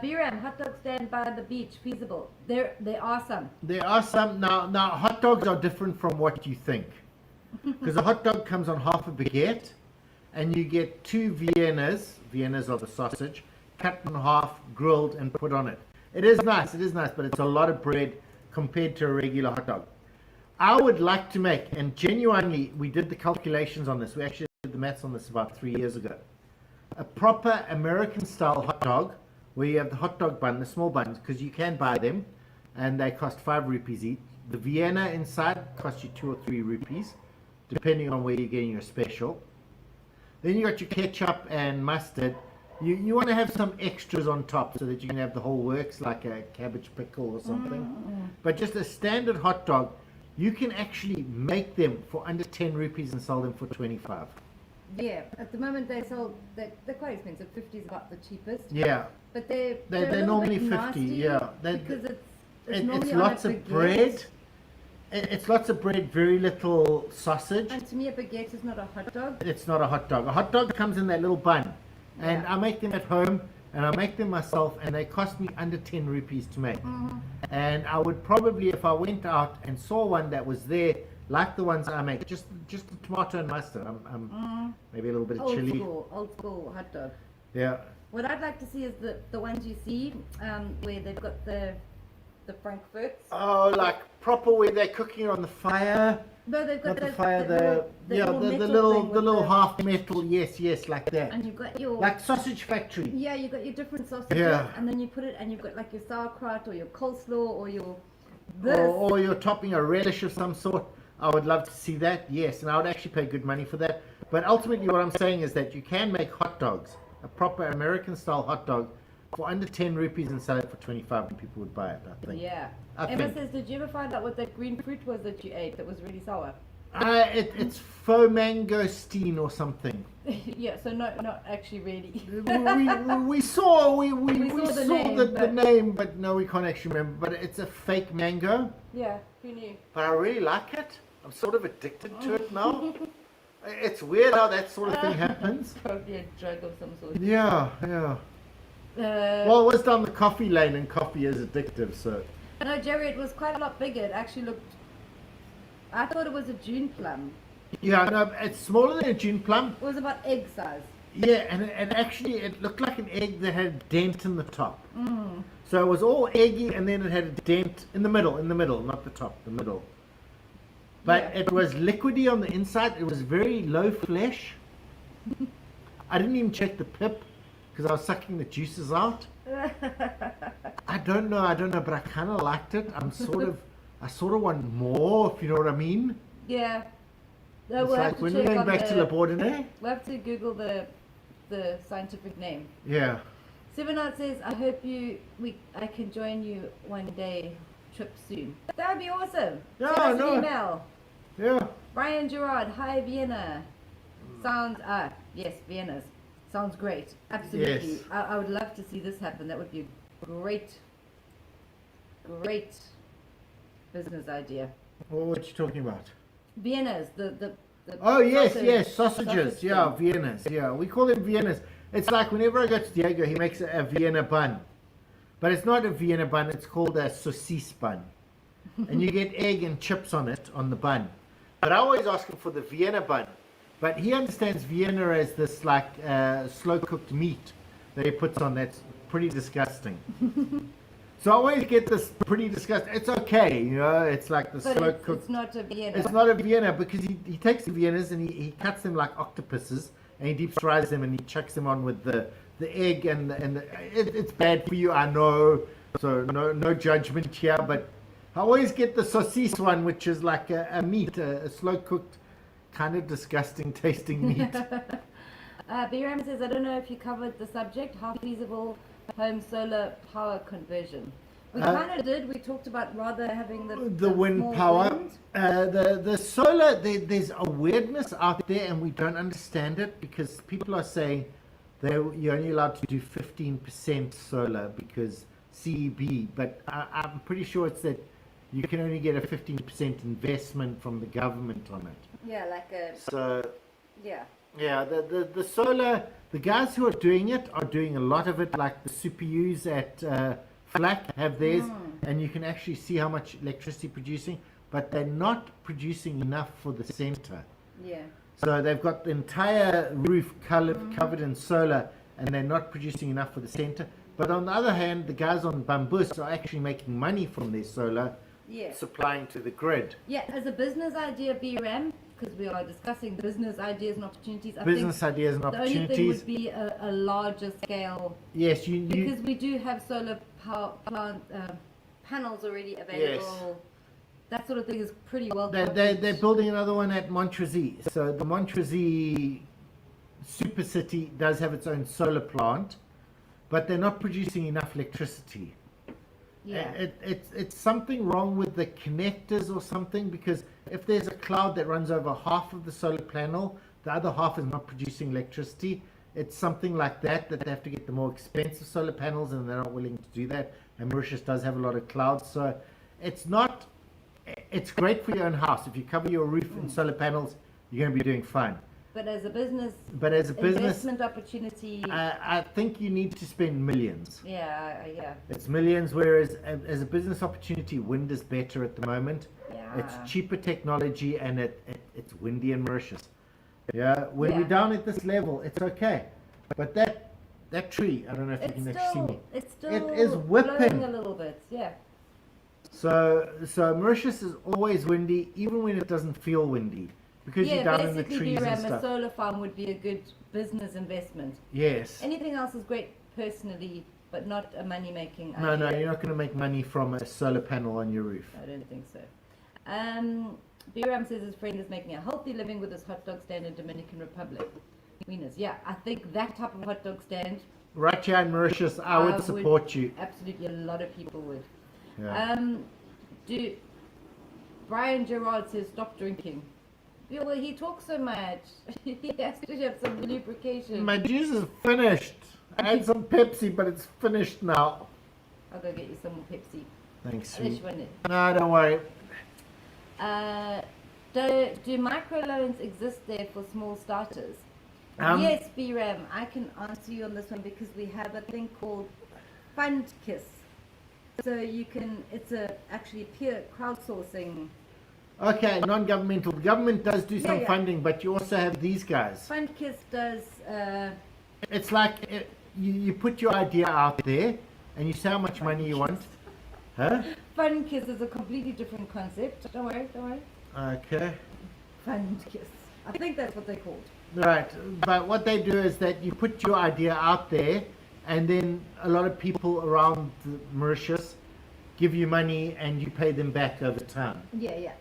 B-Ram, hot dog stand by the beach, feasible. They are some. There are some, now hot dogs are different from what you think. Because a hot dog comes on half a baguette, and you get 2 Viennas are the sausage, cut in half, grilled, and put on it. It is nice, but it's a lot of bread compared to a regular hot dog. I would like to make, and genuinely, we did the calculations on this, we actually did the maths on this about 3 years ago, a proper American-style hot dog, where you have the hot dog bun, the small buns, because you can buy them, and they cost 5 rupees each. The Vienna inside costs you 2 or 3 rupees, depending on where you're getting your special. Then you got your ketchup and mustard. You want to have some extras on top so that you can have the whole works, like a cabbage pickle or something. But just a standard hot dog, you can actually make them for under 10 rupees and sell them for 25. Yeah, at the moment they're quite expensive. 50 is about the cheapest. Yeah. But they're They're normally 50, nasty, yeah. Because it's It's lots of bread. It's lots of bread, very little sausage. And to me, a baguette is not a hot dog. It's not a hot dog. A hot dog comes in that little bun. And Yeah. I make them at home, and I make them myself, and they cost me under 10 rupees to make. And I would probably, if I went out and saw one that was there, like the ones I make, just the tomato and mustard, maybe a little bit of chili. Old school hot dog. Yeah. What I'd like to see is the ones you see where they've got the frankfurts. Oh, like proper where they're cooking on the fire. No, they've got Not the fire, the little half metal, yes, like that. And you've got your Like sausage factory. yeah, you've got your different sausages, Yeah. and then you put it, and you've got like your sauerkraut or your coleslaw or your this. Or you're topping a relish of some sort. I would love to see that, yes, and I would actually pay good money for that. But ultimately what I'm saying is that you can make hot dogs, a proper American style hot dog, for under 10 rupees and sell it for 25 and people would buy it, I think. Yeah. I Emma think. says, did you ever find out what that green fruit was that you ate that was really sour? It's faux mangosteen or something. Yeah, so not actually really. we saw we saw the saw name, the but- name, but no, we can't actually remember. But it's a fake mango. Yeah, who knew? But I really like it. I'm sort of addicted to it now. It's weird how that sort of thing happens. Probably a drug of some sort. Yeah. Well, it was down the coffee lane, and coffee is addictive, so. No, Jerry, it was quite a lot bigger. It actually looked. I thought it was a June plum. Yeah, no, it's smaller than a June plum. It was about egg size. Yeah, and actually it looked like an egg that had a dent in the top. So it was all eggy, and then it had a dent in the middle, not the top, the middle. But Yeah. it was liquidy on the inside. It was very low flesh. I didn't even check the pip because I was sucking the juices out. I don't know, but I kind of liked it. I sort of want more, if you know what I mean. Yeah. No, It's we'll have like to when check we're going on back to the- Le Bourdonnais. We'll have to Google the scientific name. Yeah. Seven Out says, I hope I can join you one day trip soon. That would be awesome. Yeah, Send us no. an email. Yeah. Brian Gerard, hi Vienna. Sounds yes, Vienna's. Sounds great. Absolutely. Yes. I would love to see this happen. That would be a great business idea. What are you talking about? Vienna's, the Oh, yes, sausage- sausages. sausage Yeah, thing. Viennas. Yeah, we call them Viennas. It's like whenever I go to Diego, he makes a Vienna bun. But it's not a Vienna bun, it's called a saucisse bun. And you get egg and chips on it, on the bun. But I always ask him for the Vienna bun. But he understands Vienna as this like slow-cooked meat that he puts on that's pretty disgusting. So I always get this pretty disgusting. It's okay, you know, it's like the But slow-cooked. it's not a Vienna. It's not a Vienna because he takes the Viennas and he cuts them like octopuses and he deep fries them and he chucks them on with the egg it's bad for you, I know. So no judgment here, but I always get the saucisse one, which is like a meat, a slow cooked, kind of disgusting tasting meat. BRAM says, I don't know if you covered the subject, how feasible home solar power conversion. We kind of did. We talked about rather having the wind small power. wind. The solar, there's a weirdness out there and we don't understand it because people are saying you're only allowed to do 15% solar because CEB, but I'm pretty sure it's that you can only get a 15% investment from the government on it. Yeah, like a... So... Yeah. Yeah, the solar, the guys who are doing it are doing a lot of it, like the superus at FLAC have theirs, and you can actually see how much electricity producing, but they're not producing enough for the center. Yeah. So they've got the entire roof covered in solar, and they're not producing enough for the center. But on the other hand, the guys on Bambus are actually making money from their solar, supplying to the grid. Yeah, as a business idea, BRAM, because we are discussing business ideas and opportunities. Business ideas and opportunities. The only thing would be a larger scale. Yes, because we do have solar power plant panels already available. Yes. That sort of thing is pretty well. They're building another one at Montrezis. So the Montrezis super city does have its own solar plant, but they're not producing enough electricity. Yeah. It's something wrong with the connectors or something, because if there's a cloud that runs over half of the solar panel, the other half is not producing electricity. It's something like that they have to get the more expensive solar panels, and they're not willing to do that. And Mauritius does have a lot of clouds, so it's great for your own house. If you cover your roof in solar panels, you're going to be doing fine. But as a business investment opportunity, I think you need to spend millions. Yeah. It's millions, whereas as a business opportunity, wind is better at the moment. Yeah. It's cheaper technology, and it's windy in Mauritius. Yeah, when we're down at this level, it's okay. But that tree, I don't know if you can actually see me. It is whipping blowing a little bit, yeah. So Mauritius is always windy, even when it doesn't feel windy, because you're down in the trees and stuff. A solar farm would be a good business investment. Yes. Anything else is great personally, but not a money-making idea. No, you're not going to make money from a solar panel on your roof. I don't think so. Biram says his friend is making a healthy living with his hot dog stand in Dominican Republic. Wieners. Yeah, I think that type of hot dog stand. Right here in Mauritius, I would support you. Absolutely, a lot of people would. Yeah. Brian Gerard says stop drinking. Yeah, well, he talks so much. He has to have some lubrication. My juice is finished. I had some Pepsi, but it's finished now. I'll go get you some more Pepsi. Thanks, Unless sweet. you want it. No, don't worry. Do microloans exist there for small starters? Yes, BRAM, I can answer you on this one because we have a thing called Fund Kiss. So you can, it's actually peer crowdsourcing. Okay, non-governmental. The government does do some funding, but you also have these guys. Fund Kiss does... it's like you put your idea out there and you say how much money you want. Huh? Fund Kiss is a completely different concept. Don't worry. Okay. Fund Kiss. I think that's what they're called. Right, but what they do is that you put your idea out there, and then a lot of people around Mauritius give you money and you pay them back over time. Yeah.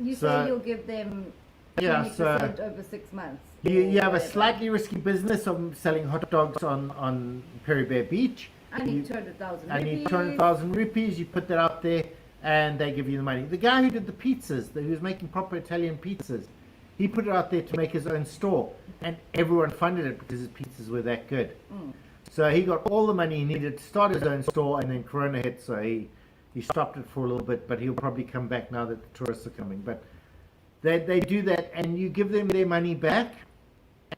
You say you'll give them 20% over 6 months. You have a slightly risky business of selling hot dogs on Perry Bear Beach. I need 200,000 rupees. I need 200,000 rupees. You put that out there and they give you the money. The guy who did the pizzas, who was making proper Italian pizzas, he put it out there to make his own store, and everyone funded it because his pizzas were that good. So he got all the money he needed to start his own store, and then Corona hit, so he stopped it for a little bit, but he'll probably come back now that the tourists are coming. But they do that, and you give them their money back,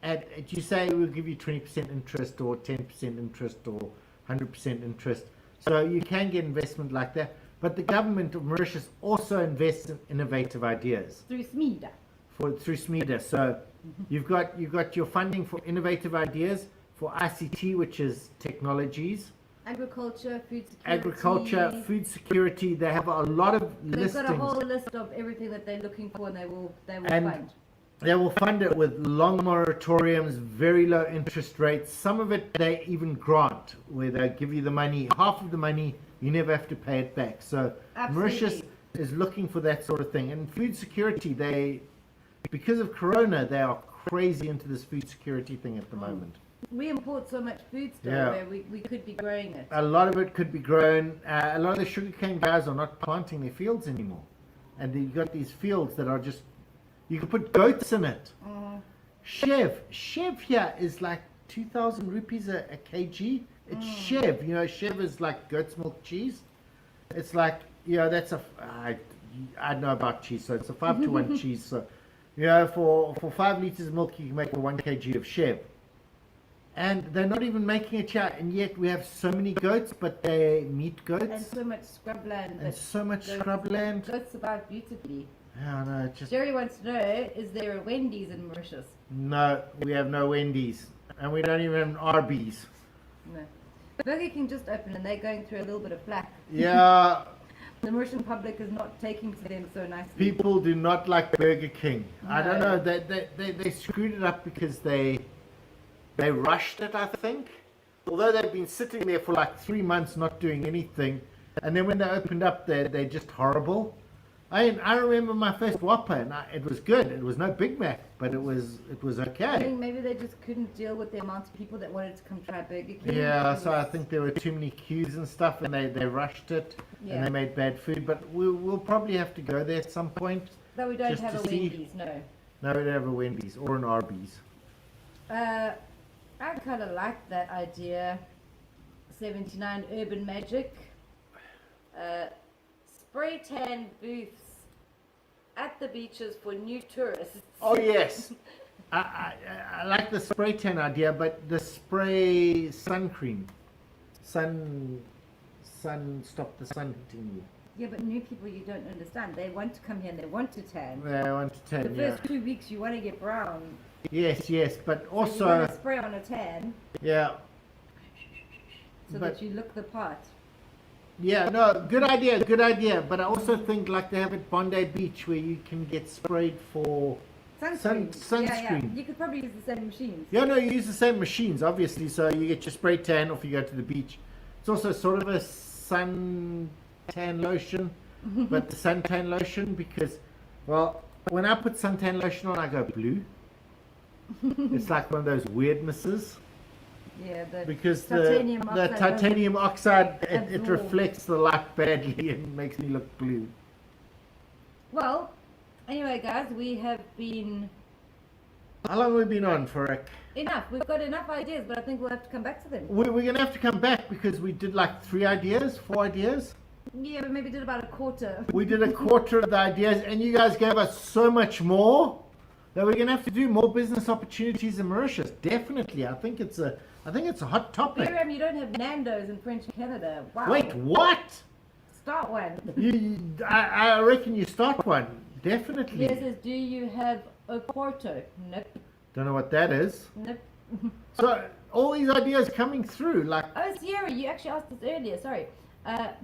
and you say we'll give you 20% interest or 10% interest or 100% interest. So you can get investment like that. But the government of Mauritius also invests in innovative ideas. Through SMEDA. Through SMEDA. So you've got your funding for innovative ideas, for ICT, which is technologies. Agriculture, food security. They have a lot of listings. They've got a whole list of everything that they're looking for, and they will fund. They will fund it with long moratoriums, very low interest rates. Some of it they even grant, where they give you the money, half of the money, you never have to pay it back. So Absolutely. Mauritius is looking for that sort of thing. And food security, because of Corona, they are crazy into this food security thing at the moment. We import so much food still Yeah. where we could be growing it. A lot of it could be grown. A lot of the sugarcane guys are not planting their fields anymore. And you've got these fields that are just, you could put goats in it. Chev here is like 2,000 rupees a kg. It's Chev. You know, Chev is like goat's milk cheese. It's like, you know, that's I know about cheese, so it's a 5-to-1 cheese. So, you know, for 5 liters of milk, you can make a 1 kg of Chev. And they're not even making it here, and yet we have so many goats, but they're meat And goats. so much scrubland. And so much scrubland. Goats survive beautifully. Yeah, no, just Jerry wants to know, is there a Wendy's in Mauritius? no. We have no Wendy's, and we don't even have an Arby's. No. Burger King just opened and they're going through a little bit of flack. Yeah, The Mauritian public is not taking to them so nicely. people do not like Burger King. I don't No. know. They screwed it up because they rushed it, I think. Although they've been sitting there for like 3 months not doing anything, and then when they opened up, they're just horrible. I remember my first Whopper, and it was good. It was no Big Mac, but it was I okay. think maybe they just couldn't deal with the amount of people that wanted to come try Burger King. Yeah, It so I was- think there were too many queues and stuff, and they rushed it, Yeah. and they made bad food. But we'll probably have to go there at some point. But we don't just have to a see. Wendy's, no. No, we don't have a Wendy's or an Arby's. I kind of like that idea. 79 Urban Magic. Spray tan booths at the beaches for new tourists. Oh yes, I like the spray tan idea, but the spray sun cream, sun stop the sun hitting you. Yeah, but new people you don't understand. They want to come here and they want to tan. I want to The tan. Yeah. first 2 weeks you want to get brown. Yes, but So you also want to spray on a tan yeah, so But- that you look the part. yeah. No, good idea. But I also think like they have at Bondi Beach where you can get sprayed for. Sunscreen. Yeah. sunscreen. You could probably use the same machines. Yeah, no, you use the same machines, obviously. So you get your spray tan, or if you go to the beach, it's also sort of a sun tan lotion, but the suntan lotion because, well, when I put suntan lotion on, I go blue. It's like one of those weirdnesses Yeah, the because titanium the oxide titanium oxide it absorb. reflects the light badly and makes me look blue. Well, anyway, guys, we have been How long have we been on for it? enough. We've got enough ideas, but I think we'll have to come back to them. We're going to have to come back because we did like 4 ideas. Yeah, but maybe did about a quarter. We did a quarter of the ideas, and you guys gave us so much more that we're going to have to do more business opportunities in Mauritius. Definitely, I think it's a hot topic. Miriam, you don't have Nando's in French Canada. Wow. Wait, what? Start one. I reckon you start one. Definitely. Here says, do you have Oporto? Nope. Don't know what that is. Nope. So all these ideas coming through, like Oh, Sierra, you actually asked this earlier. Sorry.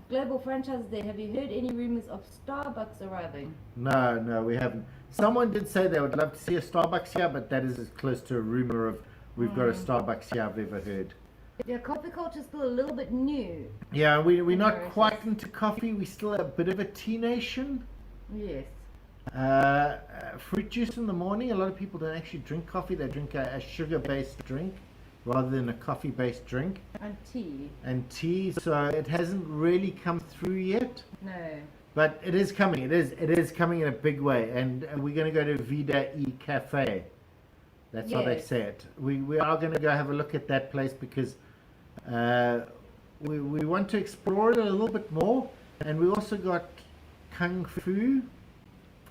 Global franchises there. Have you heard any rumors of Starbucks arriving? no, we haven't. Someone did say they would love to see a Starbucks here, but that is as close to a rumor of we've got a Starbucks here I've ever heard. Yeah, coffee culture is still a little bit new. Yeah, we're not Mauritius. quite into coffee. We're still a bit of a tea nation. Yes. Fruit juice in the morning. A lot of people don't actually drink coffee. They drink a sugar-based drink rather than a coffee-based drink. And tea. And tea, so it hasn't really come through yet. No. But it is coming. It is coming in a big way. And we're going to go to Vida E Cafe. That's how they Yes. say it. We are going to go have a look at that place because we want to explore it a little bit more. And we also got Kung Fu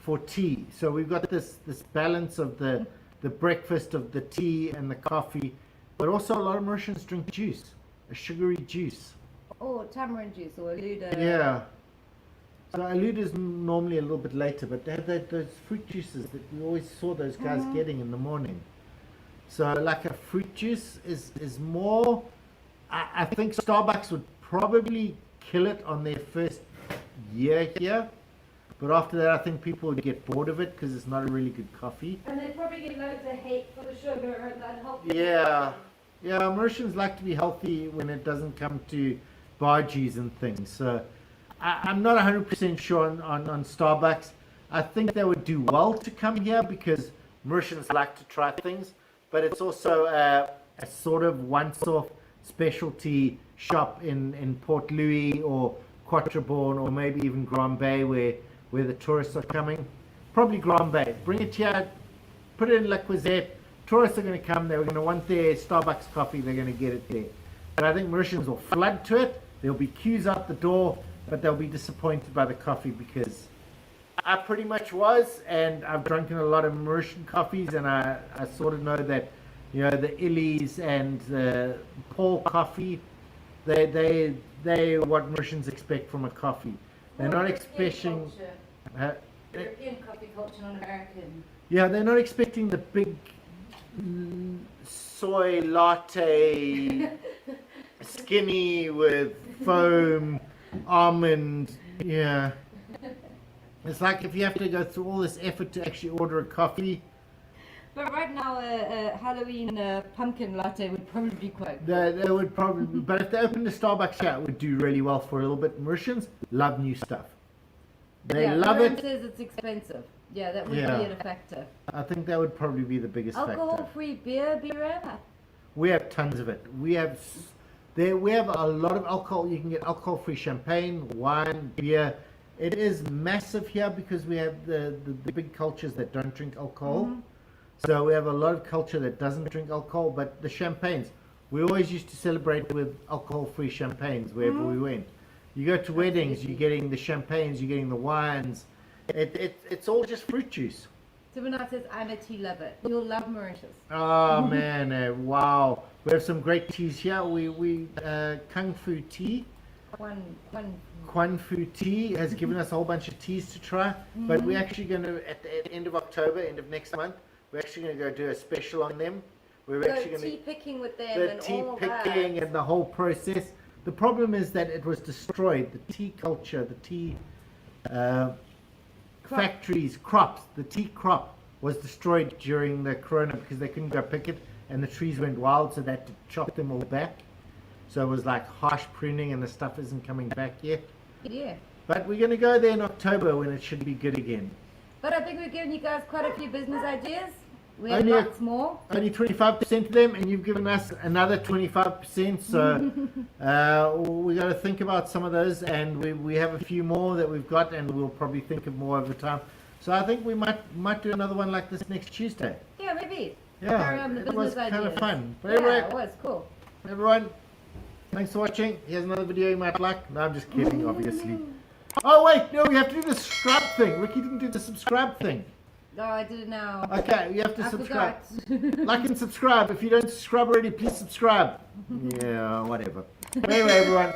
for tea. So we've got this balance of the breakfast of the tea and the coffee. But also a lot of Mauritians drink juice, a sugary juice. Or tamarind juice or Luda. Yeah. So Alud is normally a little bit later, but they have those fruit juices that we always saw those guys getting in the morning. So like a fruit juice is more, I think Starbucks would probably kill it on their first year here, But after that, I think people would get bored of it because it's not a really good coffee. And they probably get loads of hate for the sugar and unhealthy. Yeah. Yeah, Mauritians like to be healthy when it doesn't come to bargees and things. So I'm not 100% sure on Starbucks. I think they would do well to come here because Mauritians like to try things. But it's also a sort of once-off specialty shop in Port Louis or Quatreborn or maybe even Grand Bay where the tourists are coming. Probably Grand Bay. Bring it here, put it in La Quizette. Tourists are going to come, they're going to want their Starbucks coffee, they're going to get it there. But I think Mauritians will flood to it, there'll be queues out the door, but they'll be disappointed by the coffee because I pretty much was, and I've drunken a lot of Mauritian coffees, and I sort of know that, you know, the Illy's and the Paul coffee, they what Mauritians expect from a coffee. They're not expecting... European coffee culture, not American. Yeah, they're not expecting the big soy latte, skinny with foam, almond. Yeah, it's like if you have to go through all this effort to actually order a coffee. But right now, a Halloween pumpkin latte would probably be quite good. They would probably, but if they opened a Starbucks here, it would do really well for a little bit. Mauritians love new stuff. They love it. Says it's expensive. Yeah, that would be a factor. I think that would probably be the biggest factor. Alcohol-free beer, Birama? We have tons of it. We have a lot of alcohol. You can get alcohol-free champagne, wine, beer. It is massive here because we have the big cultures that don't drink alcohol. Mm-hmm. So we have a lot of culture that doesn't drink alcohol. But the champagnes, we always used to celebrate with alcohol-free champagnes wherever we went. You go to weddings, you're getting the champagnes, you're getting the wines. It's all just fruit juice. Sibonat says, I'm a tea lover. You'll love Mauritius. Oh man, wow. We have some great teas here. We Kung Fu Tea. Quan Fu Tea has given us a whole bunch of teas to try. But we're actually going to, at the end of October, end of next month, we're actually going to go do a special on them. We're actually going to tea picking with them the and tea all picking that. and the whole process. The problem is that it was destroyed. The tea culture, the tea factories, crops, the tea crop was destroyed during the corona because they couldn't go pick it and the trees went wild, so they had to chop them all back. So it was like harsh pruning and the stuff isn't coming back yet. Yeah. But we're going to go there in October when it should be good again. But I think we've given you guys quite a few business ideas. We have Only lots more. Only 25% of them, and you've given us another 25%. So we got to think about some of those, and we have a few more that we've got, and we'll probably think of more over time. So I think we might do another one like this next Tuesday. Yeah, maybe. Yeah, The it was business kind of ideas. fun. But Yeah, anyway, it was cool. everyone, thanks for watching. Here's another video you might like. No, I'm just kidding, obviously. Oh wait, no, we have to do the subscribe thing. Ricky didn't do the subscribe thing. Oh, I did it now. Okay, you have to I subscribe. forgot. Like and subscribe. If you don't subscribe already, please subscribe. Yeah, whatever. But anyway, everyone,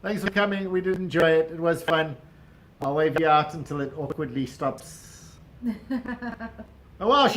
thanks for coming. We did enjoy it. It was fun. I'll wave you out until it awkwardly stops. Oh wow, she